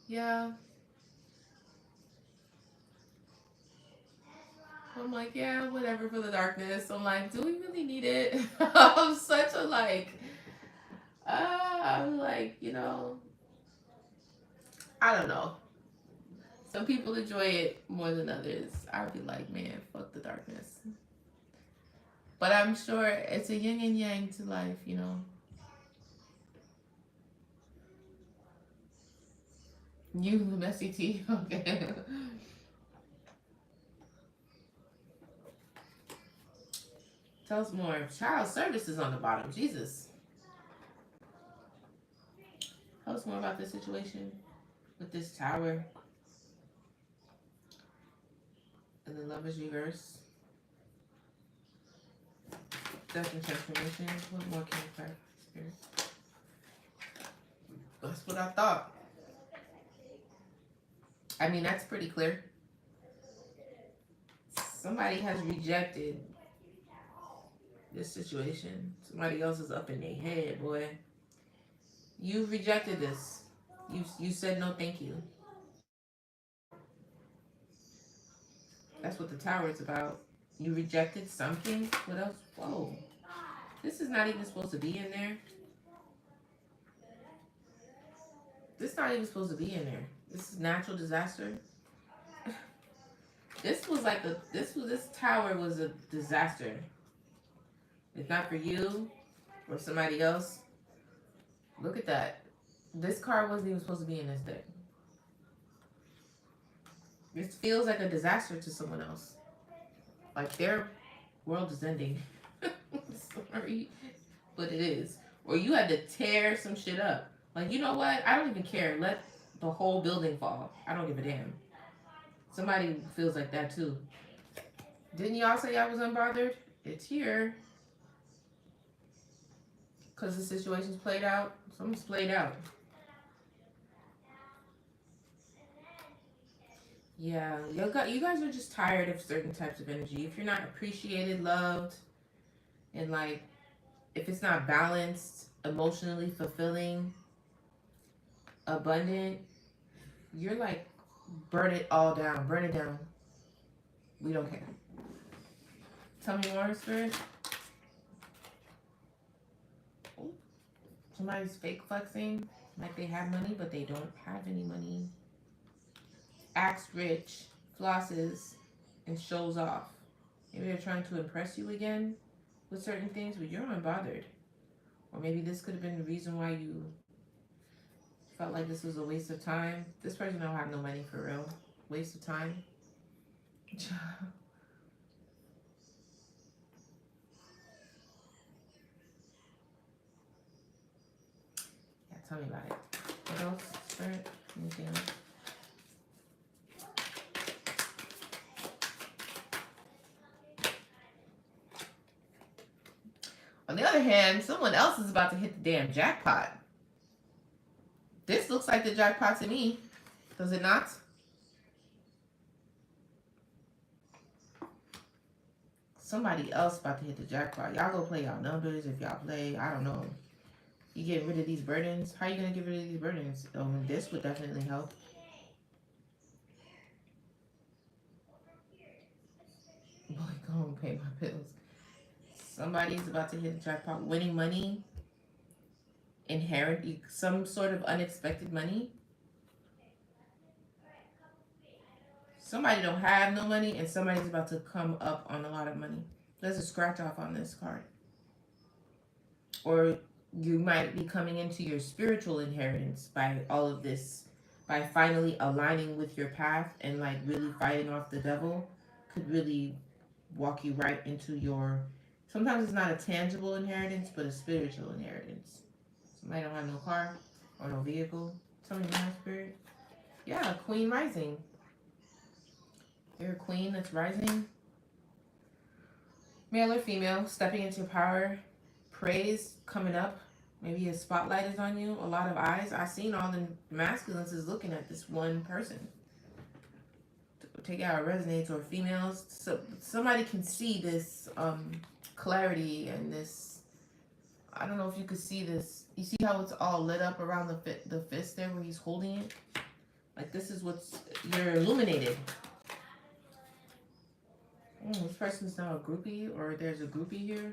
Yeah. I'm like, yeah, whatever for the darkness. I'm like, do we really need it? I'm such a like, I'm like, I don't know. Some people enjoy it more than others. I'd be like, man, fuck the darkness. But I'm sure it's a yin and yang to life. You, messy tea. Okay. Tell us more. Child services on the bottom. Jesus. Tell us more about this situation with this tower and the lovers reverse. Death and transformation. What more can you clarify, Spirit? That's what I thought. I mean, that's pretty clear. Somebody has rejected this situation. Somebody else is up in their head, boy. You've rejected this. You said no thank you. That's what the tower is about. You rejected something. What else? Whoa. This is not even supposed to be in there. This is not even supposed to be in there. This is natural disaster. This tower was a disaster. If not for you or somebody else. Look at that. This card wasn't even supposed to be in this deck. This feels like a disaster to someone else. Like their world is ending. Sorry, but it is. Or you had to tear some shit up. Like, you know what? I don't even care. Let the whole building fall. I don't give a damn. Somebody feels like that too. Didn't y'all say I was unbothered? It's here. Because the situation's played out. Something's played out. Yeah, you guys are just tired of certain types of energy. If you're not appreciated, loved, and like, if it's not balanced, emotionally fulfilling, abundant, you're like, burn it all down. Burn it down. We don't care. Tell me more, Spirit. Somebody's fake flexing, like they have money, but they don't have any money. Acts rich, flosses, and shows off. Maybe they're trying to impress you again with certain things, but you're unbothered. Or maybe this could have been the reason why you felt like this was a waste of time. This person don't have no money for real. Waste of time. Yeah, tell me about it. What else, Spirit? Anything else? On the other hand, someone else is about to hit the damn jackpot. This looks like the jackpot to me. Does it not? Somebody else about to hit the jackpot. Y'all go play y'all numbers if y'all play. I don't know. You get rid of these burdens. How are you going to get rid of these burdens? This would definitely help. Boy, go and pay my bills. Somebody's about to hit the jackpot. Winning money. Inherit some sort of unexpected money. Somebody don't have no money and somebody's about to come up on a lot of money. There's a scratch off on this card. Or you might be coming into your spiritual inheritance by all of this, by finally aligning with your path and like really fighting off the devil. Could really walk you right into your, sometimes it's not a tangible inheritance, but a spiritual inheritance. Somebody don't have no car or no vehicle. Tell me my Spirit. Yeah, Queen rising. You're a queen that's rising. Male or female, stepping into power. Praise coming up. Maybe a spotlight is on you. A lot of eyes. I've seen all the masculines is looking at this one person. take it how it resonates, or females, so somebody can see this clarity and this. I don't know if you could see this. You see how it's all lit up around the fist there where he's holding it? Like this is what's, you're illuminated. This person's now a groupie, or there's a groupie here.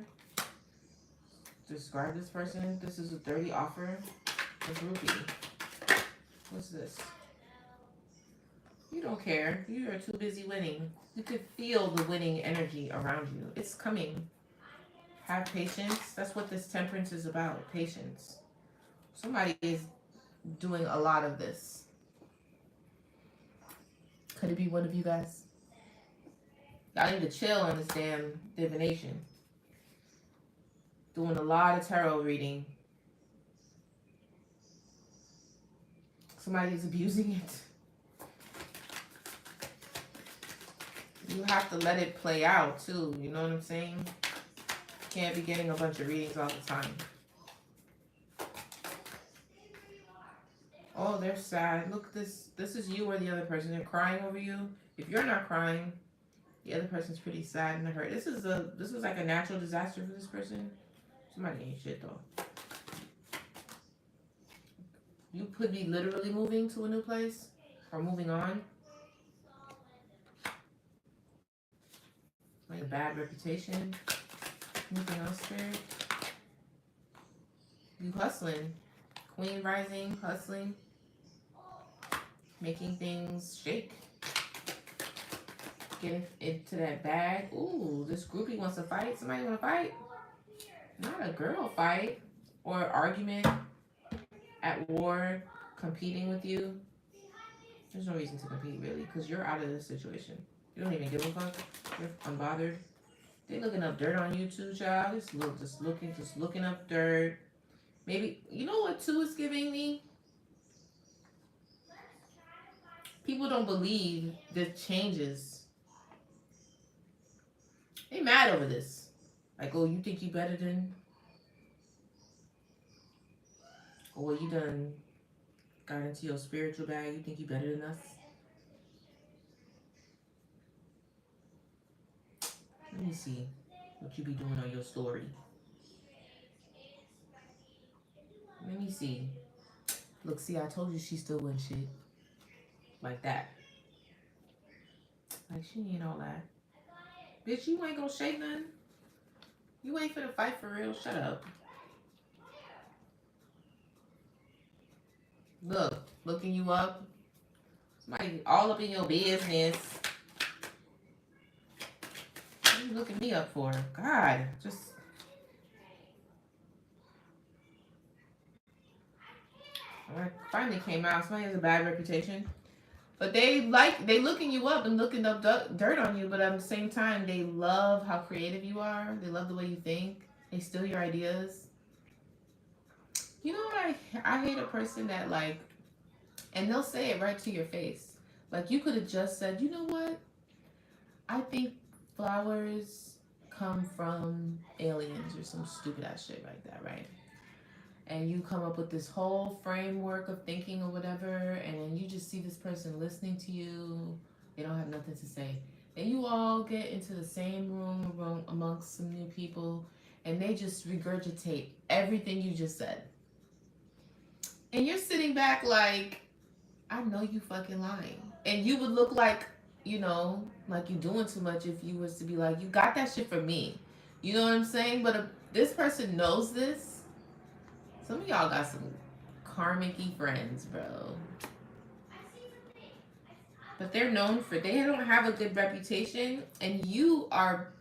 Describe this person. This is a 30 offer. A groupie. What's this? You don't care. You are too busy winning. You could feel the winning energy around you. It's coming. Have patience. That's what this temperance is about. Patience. Somebody is doing a lot of this. Could it be one of you guys? Y'all need to chill on this damn divination. Doing a lot of tarot reading. Somebody's abusing it. You have to let it play out too. You know what I'm saying? Can't be getting a bunch of readings all the time. Oh, they're sad. Look, this is you or the other person. They're crying over you. If you're not crying, the other person's pretty sad and hurt. This was like a natural disaster for this person. Somebody ain't shit though. You could be literally moving to a new place or moving on. Like a bad reputation. Anything else, Spirit? You hustling. Queen rising, hustling. Making things shake. Getting into that bag. Ooh, this groupie wants to fight. Somebody want to fight? Not a girl fight. Or argument. At war. Competing with you. There's no reason to compete, really. Because you're out of this situation. You don't even give a fuck. You're unbothered. They looking up dirt on you too, child. Just looking up dirt. Maybe, you know what too is giving me? People don't believe the changes. They mad over this. Like, oh, you think you better than? Or well, you done got into your spiritual bag. You think you better than us? Let me see what you be doing on your story. Let me see. Look, see, I told you she still wouldn't shit. Like that. Like, she ain't all that. Bitch, you ain't gonna shake nothing. You ain't finna fight for real. Shut up. Look, looking you up. Somebody all up in your business. What are you looking me up for? God, just... It finally came out. Somebody has a bad reputation. But they looking you up and looking up dirt on you, but at the same time, they love how creative you are. They love the way you think. They steal your ideas. You know what? I hate a person that like, and they'll say it right to your face. Like, you could have just said, you know what? I think flowers come from aliens or some stupid ass shit like that, right? And you come up with this whole framework of thinking or whatever, and then you just see this person listening to you. They don't have nothing to say. Then you all get into the same room amongst some new people, and they just regurgitate everything you just said. And you're sitting back like, I know you fucking lying. And you would look like, you know, like you doing too much if you was to be like, you got that shit from me. You know what I'm saying? But if this person knows this, some of y'all got some karmic-y friends, bro. But they're known for, they don't have a good reputation, and you are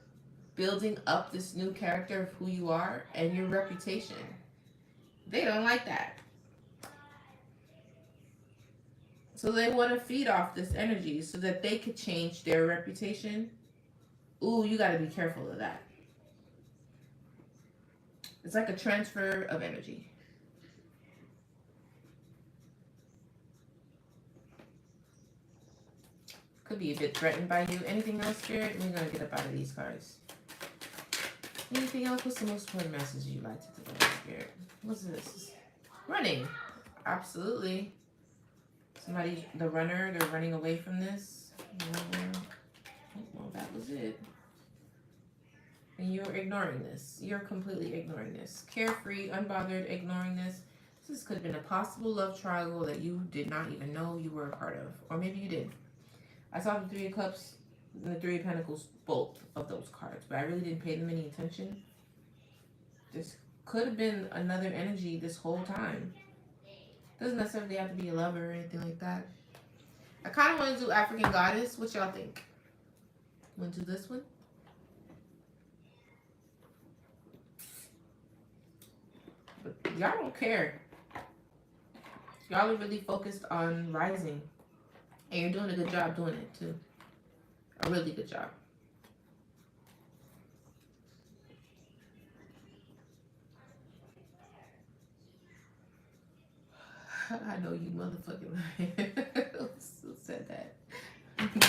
building up this new character of who you are and your reputation. They don't like that. So they want to feed off this energy so that they could change their reputation. Ooh, you got to be careful of that. It's like a transfer of energy. Could be a bit threatened by you. Anything else, Spirit? We're going to get up out of these cards. Anything else? What's the most important message you'd like to deliver, Spirit? What's this? Running. Absolutely. Somebody, the runner, they're running away from this. And you're ignoring this. You're completely ignoring this. Carefree, unbothered, ignoring this. This could have been a possible love triangle that you did not even know you were a part of. Or maybe you did. I saw the Three of Cups and the Three of Pentacles, both of those cards, but I really didn't pay them any attention. This could have been another energy this whole time. Doesn't necessarily have to be a lover or anything like that. I kind of want to do African Goddess. What y'all think? Want to do this one? But y'all don't care. Y'all are really focused on rising. And you're doing a good job doing it too. A really good job. I know you motherfucking lying. Who said that?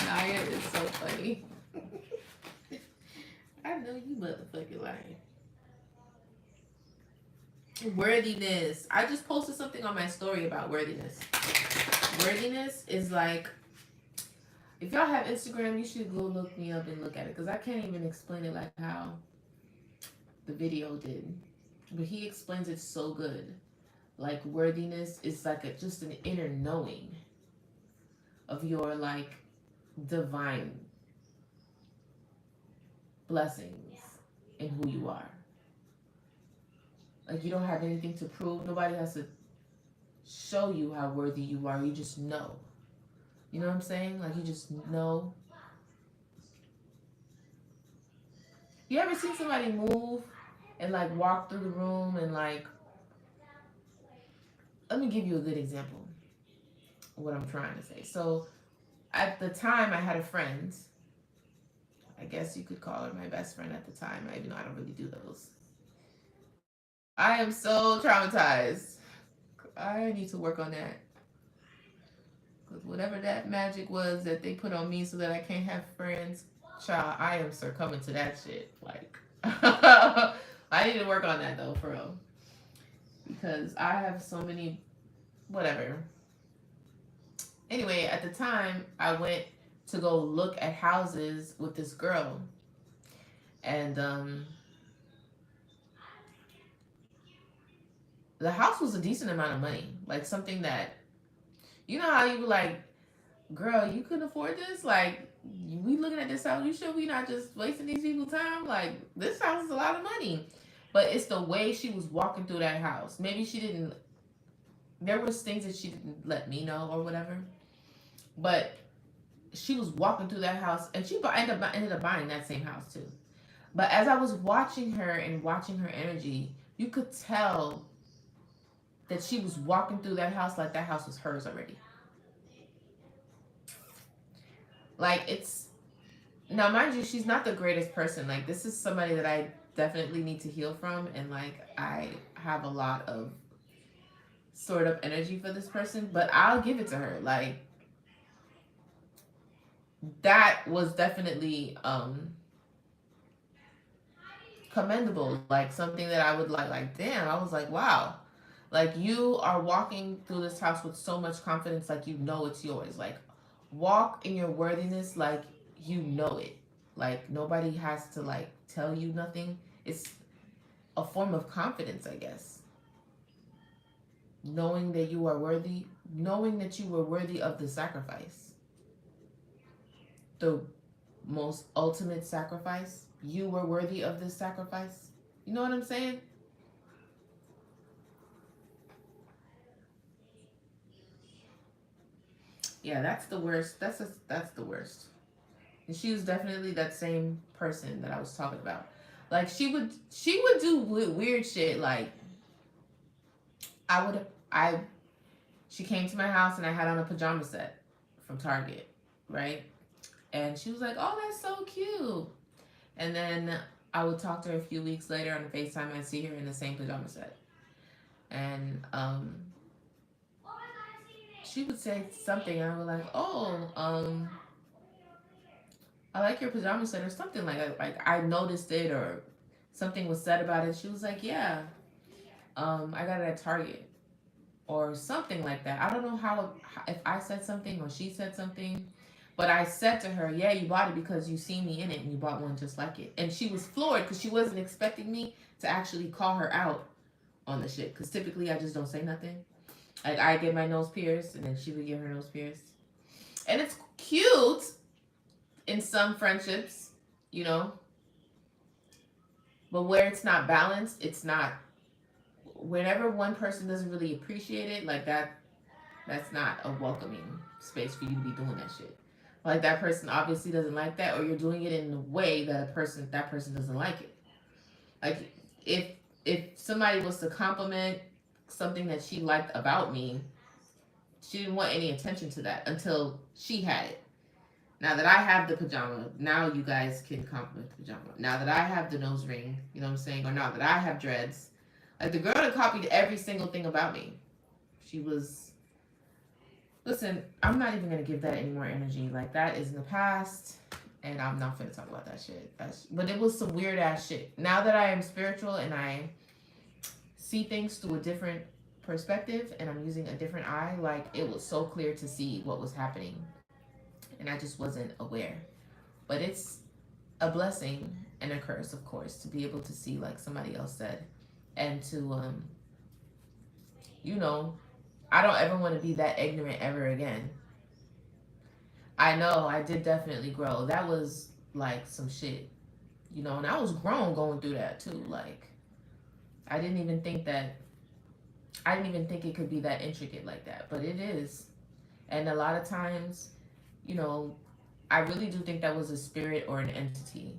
Naya is so funny. I know you motherfucking lying. Worthiness. I just posted something on my story about worthiness. Worthiness is like, if y'all have Instagram, you should go look me up and look at it, because I can't even explain it like how the video did. But he explains it so good. Like, worthiness is like just an inner knowing of your like divine blessings in who you are. Like, you don't have anything to prove. Nobody has to show you how worthy you are. You just know. You know what I'm saying? Like, you just know. You ever seen somebody move and like walk through the room and like, let me give you a good example of what I'm trying to say. So at the time I had a friend, I guess you could call her my best friend at the time, even though I don't really do those. I am so traumatized. I need to work on that. Because whatever that magic was that they put on me so that I can't have friends, child, I am succumbing to that shit. Like, I need to work on that though, for real. Because I have so many, whatever. Anyway, at the time, I went to go look at houses with this girl. And the house was a decent amount of money. Like, something that, you know how you were like, girl, you couldn't afford this? Like, we looking at this house, you sure we not just wasting these people's time? Like, this house is a lot of money. But it's the way she was walking through that house. Maybe she didn't, there was things that she didn't let me know or whatever. But she was walking through that house, and she ended up buying that same house too. But as I was watching her and watching her energy, you could tell that she was walking through that house like that house was hers already. Like, it's, now mind you, she's not the greatest person. Like, this is somebody that I definitely need to heal from, and like I have a lot of sort of energy for this person, but I'll give it to her. Like, that was definitely commendable. Like, something that I would like damn, I was like, wow. Like, you are walking through this house with so much confidence, like you know it's yours. Like, walk in your worthiness like you know it. Like, nobody has to like tell you nothing. It's a form of confidence, I guess. Knowing that you are worthy, knowing that you were worthy of the sacrifice. The most ultimate sacrifice. You were worthy of this sacrifice. You know what I'm saying? Yeah, that's the worst. That's the worst. And she was definitely that same person that I was talking about. Like, she would do weird shit. Like, I would I she came to my house and I had on a pajama set from Target, right? And she was like, "Oh, that's so cute." And then I would talk to her a few weeks later on FaceTime. I'd see her in the same pajama set, and she would say something, and I would like, "Oh, I like your pajama set," or something like that. Like, I noticed it, or something was said about it. She was like, "Yeah, I got it at Target," or something like that. I don't know how if I said something or she said something, But I said to her, yeah, you bought it because you see me in it and you bought one just like it. And she was floored because she wasn't expecting me to actually call her out on the shit. Because typically I just don't say nothing. Like I get my nose pierced and then she would get her nose pierced. And it's cute in some friendships, you know, but where it's not balanced, it's not. Whenever one person doesn't really appreciate it, like that's not a welcoming space for you to be doing that shit. Like that person obviously doesn't like that, or you're doing it in a way that that person doesn't like it. Like if if somebody was to compliment something that she liked about me, she didn't want any attention to that until she had it. Now that I have the pajama, now you guys can compliment the pajama. Now that I have the nose ring, you know what I'm saying? Or now that I have dreads. Like the girl that copied every single thing about me. She was, listen, I'm not even going to give that any more energy. Like that is in the past. And I'm not going to talk about that shit. But it was some weird ass shit. Now that I am spiritual and I see things through a different perspective and I'm using a different eye, like it was so clear to see what was happening. And I just wasn't aware. But it's a blessing and a curse, of course, to be able to see, like somebody else said, and to, you know, I don't ever want to be that ignorant ever again. I know I did definitely grow. That was like some shit, you know, and I was grown going through that too. Like, I didn't even think that, I didn't even think it could be that intricate like that, but it is. And a lot of times, you know, I really do think that was a spirit or an entity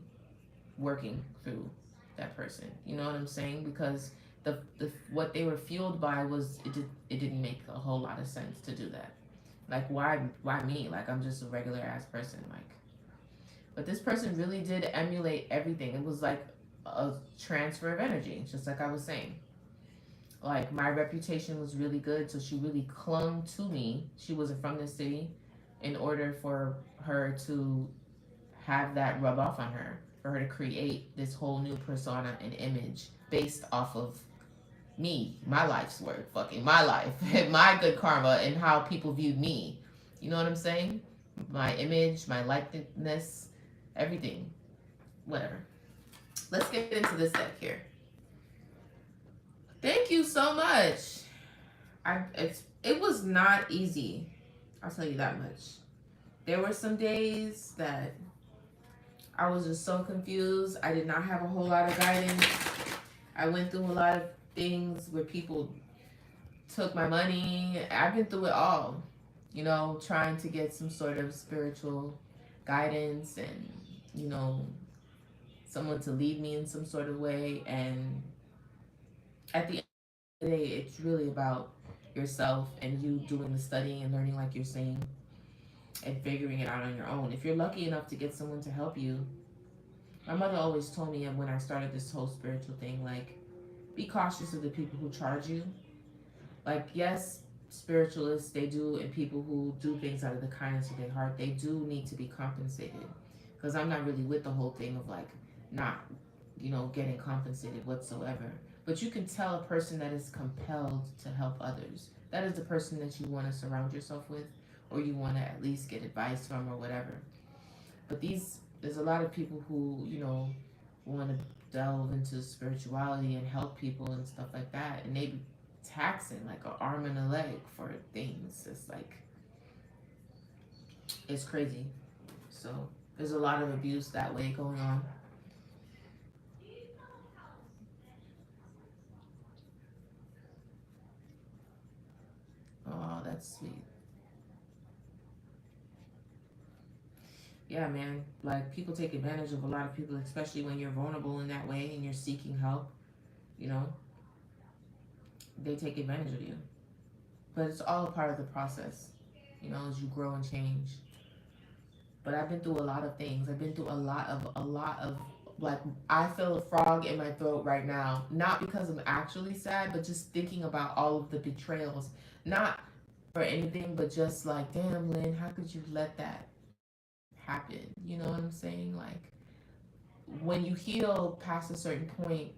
working through that person. You know what I'm saying? Because the what they were fueled by was it didn't make a whole lot of sense to do that. Like why me? Like I'm just a regular ass person. Like, but this person really did emulate everything. It was like a transfer of energy, just like I was saying. Like my reputation was really good, so she really clung to me. She wasn't from the city, in order for her to have that rub off on her, for her to create this whole new persona and image based off of me, my life's work, fucking my life, my good karma, and how people viewed me. You know what I'm saying? My image, my likeness, everything. Whatever. Let's get into this deck here. Thank you so much. It was not easy. I'll tell you that much. There were some days that I was just so confused. I did not have a whole lot of guidance. I went through a lot of things where people took my money. I've been through it all, you know, trying to get some sort of spiritual guidance and, you know, someone to lead me in some sort of way. And at the end of the day, it's really about yourself and you doing the studying and learning, like you're saying, and figuring it out on your own. If you're lucky enough to get someone to help you, my mother always told me when I started this whole spiritual thing, like, be cautious of the people who charge you. Like, yes, spiritualists, they do, and people who do things out of the kindness of their heart, they do need to be compensated. Because I'm not really with the whole thing of like not, you know, getting compensated whatsoever. But you can tell a person that is compelled to help others. That is the person that you want to surround yourself with, or you want to at least get advice from, or whatever. But there's a lot of people who, you know, want to delve into spirituality and help people and stuff like that, and they be taxing like an arm and a leg for things. It's like, it's crazy. So there's a lot of abuse that way going on. Oh, that's sweet. Yeah, man. Like people take advantage of a lot of people, especially when you're vulnerable in that way and you're seeking help. You know, they take advantage of you. But it's all a part of the process. You know, as you grow and change. But I've been through a lot of things. I've been through a lot of like I feel a frog in my throat right now. Not because I'm actually sad, but just thinking about all of the betrayals. Not for anything, but just like, damn, Lynn, how could you let that happen? You know what I'm saying? Like when you heal past a certain point,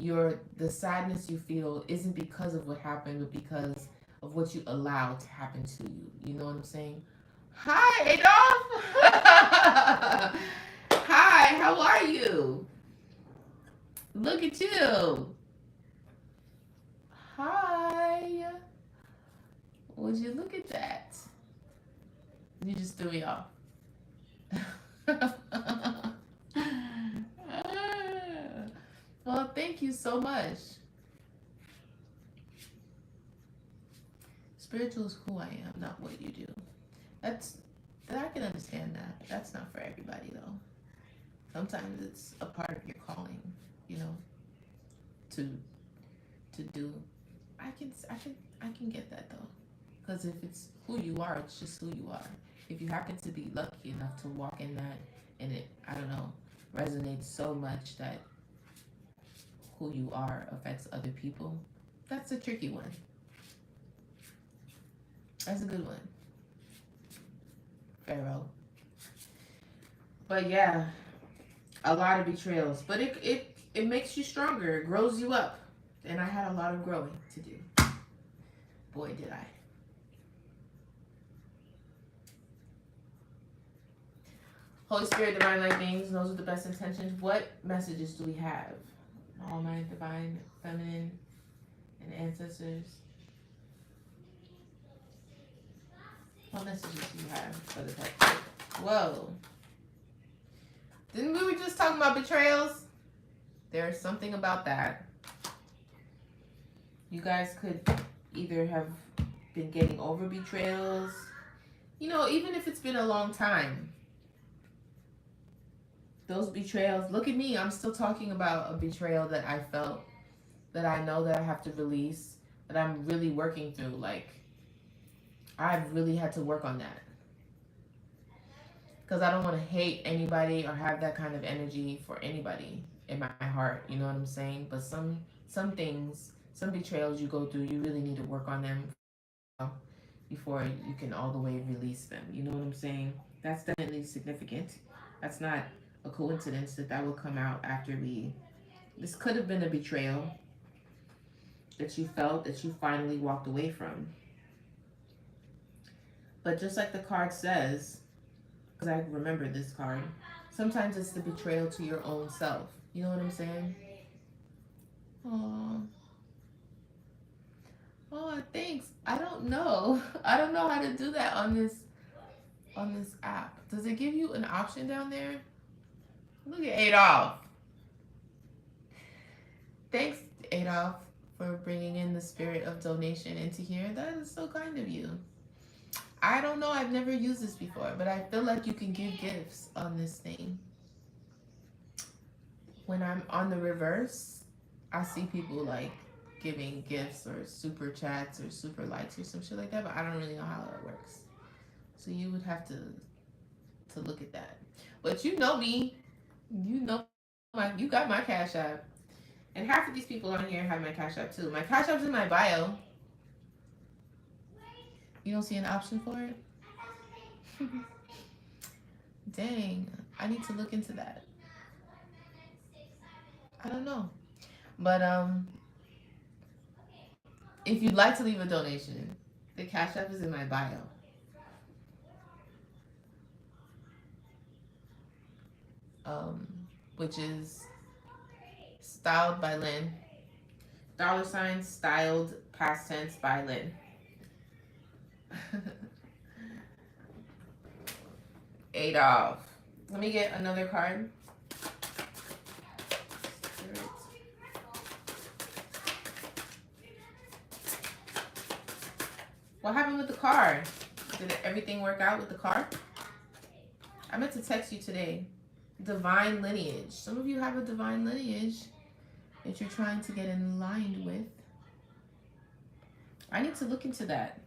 the sadness you feel isn't because of what happened, but because of what you allowed to happen to you. You know what I'm saying? Hi, Adolf. Hi, how are you? Look at you. Hi. Would you look at that? You just threw me off. Well, thank you so much. Spiritual is who I am, not what you do. That's I can understand that. That's not for everybody though. Sometimes it's a part of your calling, you know, to do. I can get that though, because if it's who you are, it's just who you are. If you happen to be lucky enough to walk in that, and it, I don't know, resonates so much that who you are affects other people, that's a tricky one. That's a good one, Pharaoh. But yeah, a lot of betrayals, but it makes you stronger. It grows you up, and I had a lot of growing to do. Boy, did I. Holy Spirit, divine light beings, those with the best intentions. What messages do we have? All my divine, feminine, and ancestors. What messages do you have for the pet? Whoa. Didn't we were just talking about betrayals? There's something about that. You guys could either have been getting over betrayals, you know, even if it's been a long time. Those betrayals, look at me, I'm still talking about a betrayal that I felt, that I know that I have to release, that I'm really working through. Like, I've really had to work on that. Because I don't want to hate anybody or have that kind of energy for anybody in my heart, you know what I'm saying? But some things, some betrayals you go through, you really need to work on them before you can all the way release them. You know what I'm saying? That's definitely significant. That's not a coincidence that that will come out after we. This could have been a betrayal that you felt that you finally walked away from. But just like the card says, because I remember this card, sometimes it's the betrayal to your own self. You know what I'm saying? Oh, oh, thanks. I don't know. I don't know how to do that on this app. Does it give you an option down there? Look at Adolf. Thanks, Adolf, for bringing in the spirit of donation into here. That is so kind of you. I don't know. I've never used this before, but I feel like you can give gifts on this thing. When I'm on the reverse, I see people like giving gifts or super chats or super likes or some shit like that, but I don't really know how that works. So you would have to look at that. But you know me. You know you got my Cash App. And half of these people on here have my Cash App too. My Cash App's in my bio. You don't see an option for it? Dang. I need to look into that. I don't know. But if you'd like to leave a donation, the Cash App is in my bio. Um, which is styled by Lynn. $ styled past tense by Lynn. Adolf. Let me get another card. What happened with the car? Did everything work out with the car? I meant to text you today. Divine lineage. Some of you have a divine lineage that you're trying to get in line with. I need to look into that.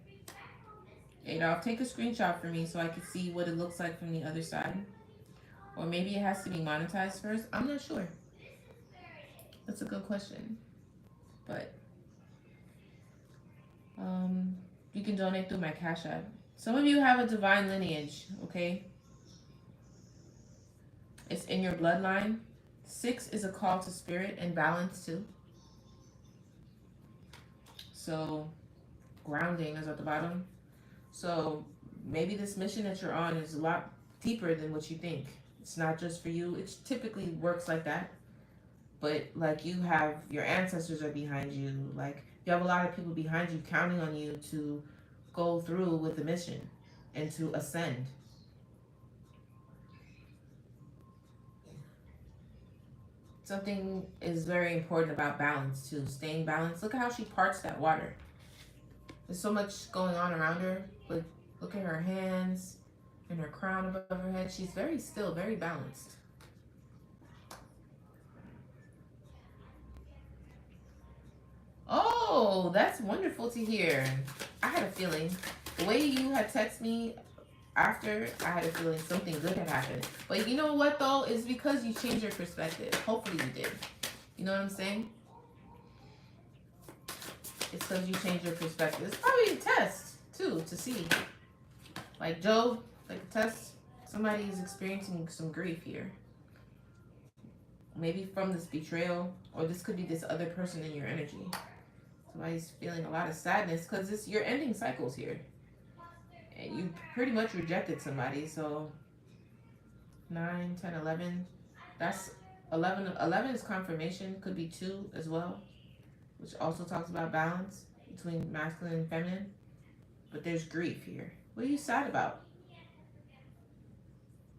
Adolf, take a screenshot for me so I can see what it looks like from the other side. Or maybe it has to be monetized first. I'm not sure. That's a good question. But you can donate through my Cash App. Some of you have a divine lineage, okay? It's in your bloodline. 6 is a call to spirit and balance too. So grounding is at the bottom. So maybe this mission that you're on is a lot deeper than what you think. It's not just for you. It typically works like that. But like you have your ancestors are behind you. Like you have a lot of people behind you counting on you to go through with the mission and to ascend. Something is very important about balance too. Staying balanced. Look at how she parts that water. There's so much going on around her. But look at her hands and her crown above her head. She's very still, very balanced. Oh, that's wonderful to hear. I had a feeling. The way you had texted me after, I had a feeling something good had happened. But you know what though? It's because you changed your perspective. Hopefully you did. You know what I'm saying? It's because you changed your perspective. It's probably a test too to see. Like Job, like a test. Somebody is experiencing some grief here. Maybe from this betrayal, or this could be this other person in your energy. Somebody's feeling a lot of sadness because you're ending cycles here. And you pretty much rejected somebody. So 9, 10, 11. That's 11. 11 is confirmation. Could be 2 as well, which also talks about balance between masculine and feminine. But there's grief here. What are you sad about?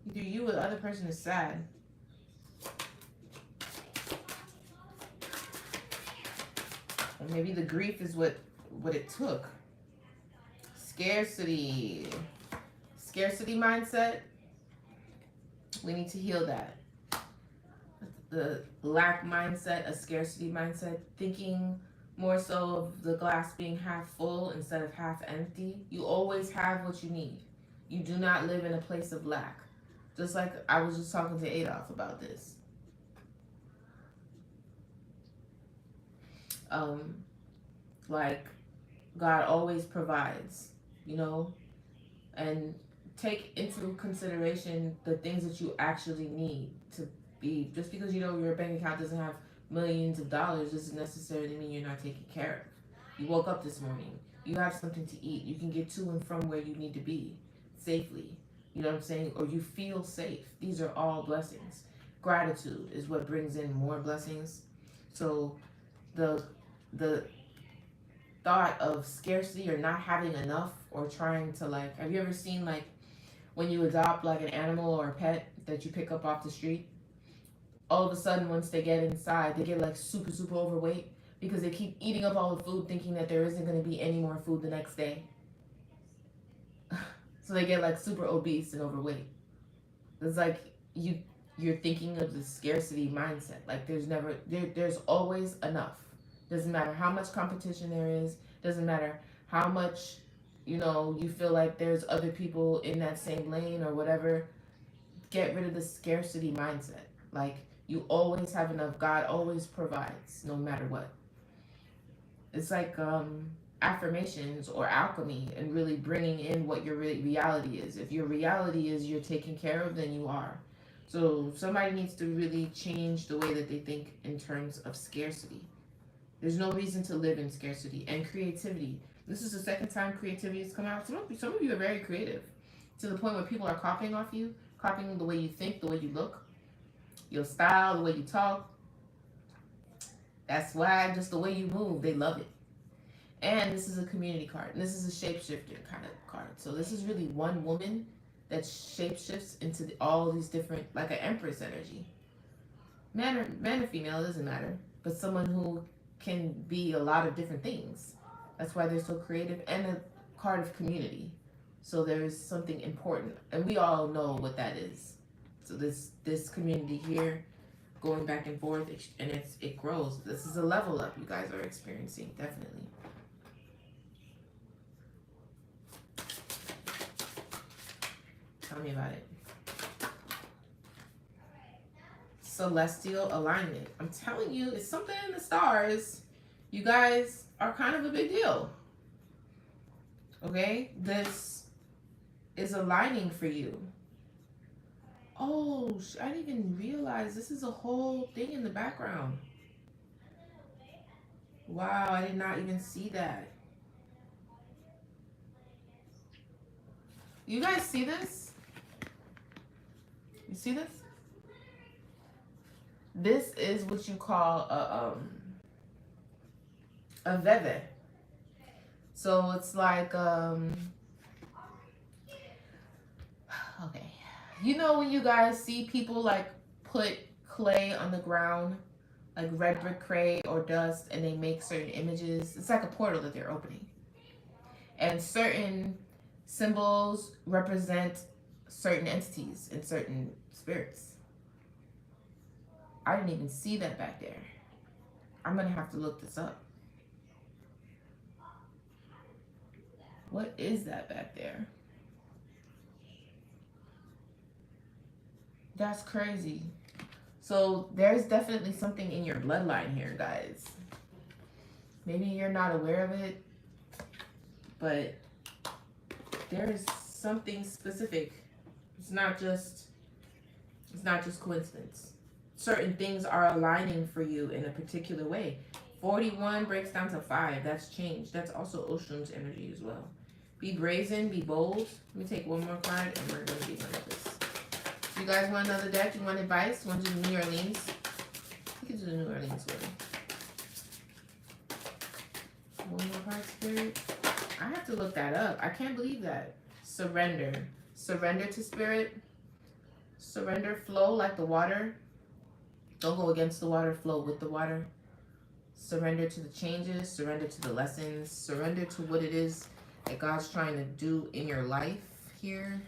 Either you or the other person is sad. Or maybe the grief is what it took. Scarcity mindset. We need to heal that. The lack mindset, a scarcity mindset, thinking more so of the glass being half full instead of half empty. You always have what you need. You do not live in a place of lack. Just like I was just talking to Adolf about this. Like God always provides, you know, and take into consideration the things that you actually need to be. Just because you know your bank account doesn't have millions of dollars doesn't necessarily mean you're not taken care of. You woke up this morning, you have something to eat, you can get to and from where you need to be safely, you know what I'm saying, or you feel safe. These are all blessings. Gratitude is what brings in more blessings. So the thought of scarcity or not having enough or trying to, like, have you ever seen like when you adopt like an animal or a pet that you pick up off the street, all of a sudden once they get inside they get like super overweight because they keep eating up all the food thinking that there isn't going to be any more food the next day. So they get like super obese and overweight. It's like you're thinking of the scarcity mindset. Like there's always enough. Doesn't matter how much competition there is. Doesn't matter how much, you know, you feel like there's other people in that same lane or whatever. Get rid of the scarcity mindset. Like you always have enough. God always provides no matter what. It's like affirmations or alchemy and really bringing in what your reality is. If your reality is you're taken care of, then you are. So somebody needs to really change the way that they think in terms of scarcity. There's no reason to live in scarcity. And creativity. This is the second time creativity has come out. Some of you are very creative to the point where people are copying off you, copying the way you think, the way you look, your style, the way you talk. That's why just the way you move, they love it. And this is a community card. And this is a shapeshifter kind of card. So this is really one woman that shapeshifts into all these different, like an empress energy. Man or female, it doesn't matter. But someone who can be a lot of different things. That's why they're so creative. And a card of community. So there's something important. And we all know what that is. So this community here, going back and forth, and it grows. This is a level up you guys are experiencing, definitely. Tell me about it. Celestial alignment. I'm telling you, it's something in the stars. You guys are kind of a big deal. Okay? This is aligning for you. Oh, I didn't even realize this is a whole thing in the background. Wow, I did not even see that. You guys see this? You see this? This is what you call a veve. So it's like okay. You know when you guys see people like put clay on the ground, like red brick clay or dust, and they make certain images? It's like a portal that they're opening. And certain symbols represent certain entities and certain spirits. I didn't even see that back there. I'm gonna have to look this up. What is that back there? That's crazy. So there's definitely something in your bloodline here, guys. Maybe you're not aware of it, but there's something specific. It's not just coincidence. Certain things are aligning for you in a particular way. 41 breaks down to 5. That's change. That's also Oshun's energy as well. Be brazen, be bold. Let me take one more card and we're going to be done with this. You guys want another deck? You want advice? You want to do New Orleans? You can do the New Orleans one. One more card, Spirit. I have to look that up. I can't believe that. Surrender. Surrender to Spirit. Surrender, flow like the water. Don't go against the water, flow with the water. Surrender to the changes. Surrender to the lessons. Surrender to what it is that God's trying to do in your life here.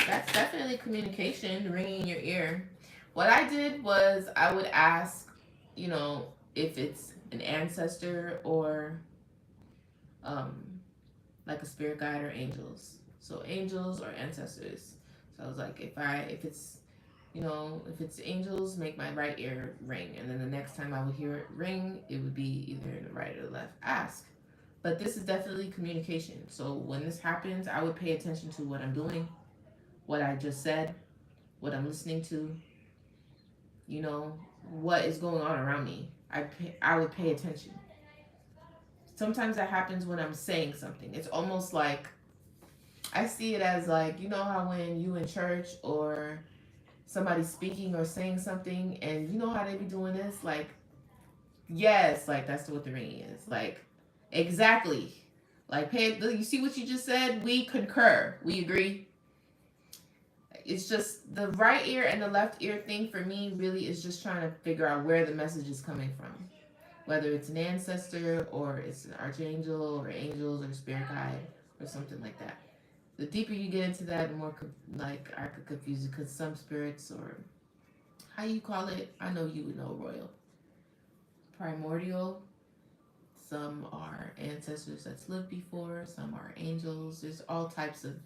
That's definitely communication ringing in your ear. What I did was I would ask, you know, if it's an ancestor or like a spirit guide or angels. So angels or ancestors. So I was like, if it's, you know, if it's angels, make my right ear ring, and then the next time I would hear it ring, it would be either in the right or the left. Ask. But this is definitely communication. So when this happens, I would pay attention to what I'm doing, what I just said, what I'm listening to, you know, what is going on around me. I would pay attention. Sometimes that happens when I'm saying something. It's almost like, I see it as like, you know how when you in church or somebody's speaking or saying something and you know how they be doing this? Like, yes, like that's what the ringing is. Like, exactly. Like, hey, you see what you just said? We concur. We agree. It's just the right ear and the left ear thing for me really is just trying to figure out where the message is coming from. Whether it's an ancestor or it's an archangel or angels or spirit guide or something like that. The deeper you get into that, the more like I could confuse it because some spirits or how you call it, I know you would know, Royal. Primordial. Some are ancestors that's lived before. Some are angels. There's all types of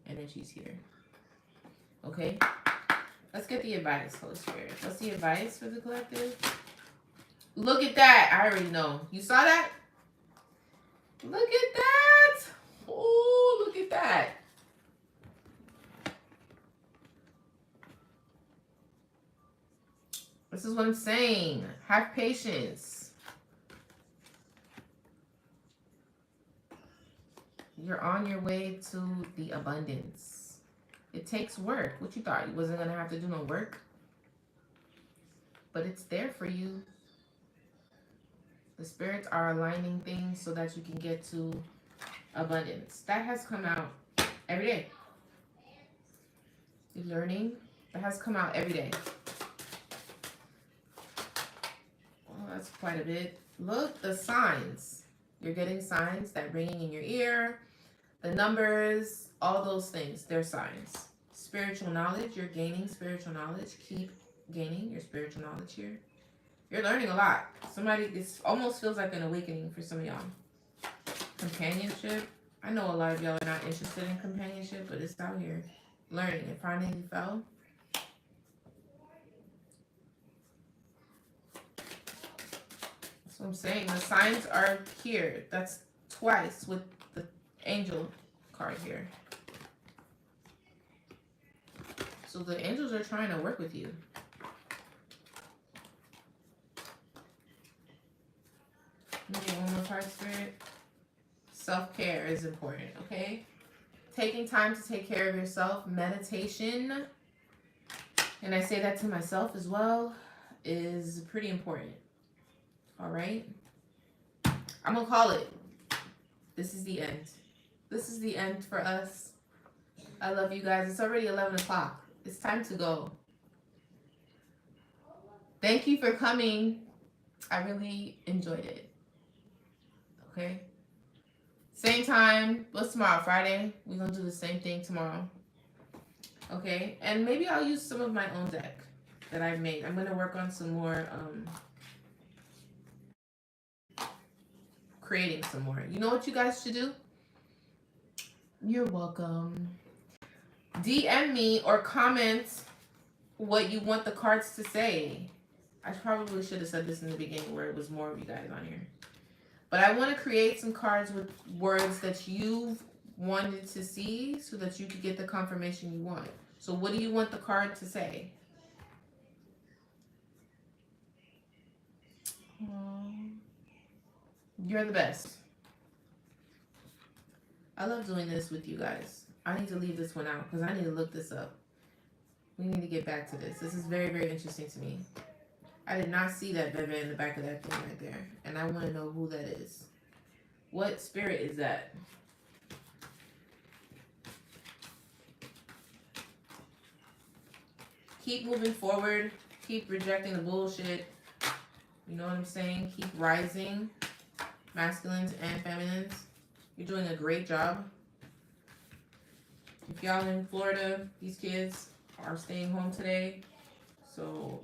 energies here. Okay, let's get the advice, Holy Spirit. What's the advice for the collective? Look at that. I already know. You saw that? Look at that. Oh, look at that. This is what I'm saying. Have patience. You're on your way to the abundance. It takes work. What you thought? You wasn't going to have to do no work? But it's there for you. The spirits are aligning things so that you can get to abundance. That has come out every day. You're learning. That has come out every day. Oh, that's quite a bit. Look, the signs. You're getting signs that ringing in your ear. The numbers, all those things, they're signs. Spiritual knowledge, you're gaining spiritual knowledge. Keep gaining your spiritual knowledge here. You're learning a lot. This almost feels like an awakening for some of y'all. Companionship. I know a lot of y'all are not interested in companionship, but it's out here. Learning. It finally fell. That's what I'm saying. The signs are here. That's twice with the angel card here. So the angels are trying to work with you. Maybe one more card, Spirit. Self-care is important, okay? Taking time to take care of yourself, meditation, and I say that to myself as well, is pretty important. All right? I'm going to call it. This is the end. This is the end for us. I love you guys. It's already 11 o'clock. It's time to go. Thank you for coming. I really enjoyed it. Okay? Same time. What's tomorrow? Friday? We're going to do the same thing tomorrow. Okay? And maybe I'll use some of my own deck that I've made. I'm going to work on some more, creating some more. You know what you guys should do? You're welcome. DM me or comment what you want the cards to say. I probably should have said this in the beginning where it was more of you guys on here. But I want to create some cards with words that you've wanted to see so that you could get the confirmation you want. So what do you want the card to say? You're the best. I love doing this with you guys. I need to leave this one out because I need to look this up. We need to get back to this. This is very, very interesting to me. I did not see that Bebe in the back of that thing right there. And I want to know who that is. What spirit is that? Keep moving forward. Keep rejecting the bullshit. You know what I'm saying? Keep rising. Masculines and feminines. You're doing a great job. If y'all in Florida, these kids are staying home today. So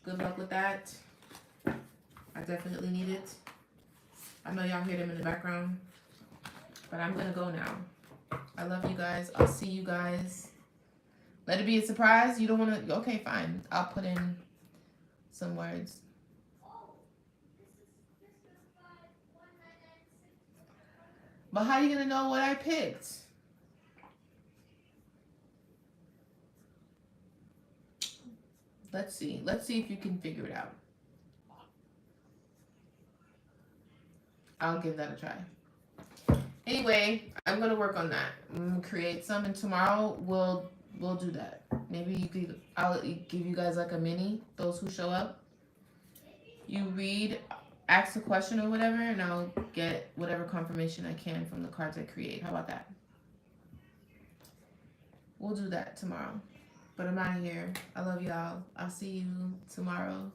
good luck with that. I definitely need it. I know y'all hear them in the background. But I'm going to go now. I love you guys. I'll see you guys. Let it be a surprise. You don't want to... Okay, fine. I'll put in some words. But how are you going to know what I picked? Let's see. Let's see if you can figure it out. I'll give that a try. Anyway, I'm going to work on that. I'm going to create some, and tomorrow we'll do that. Maybe you could... I'll give you guys like a mini, those who show up. You read... Ask a question or whatever, and I'll get whatever confirmation I can from the cards I create. How about that? We'll do that tomorrow. But I'm out of here. I love y'all. I'll see you tomorrow.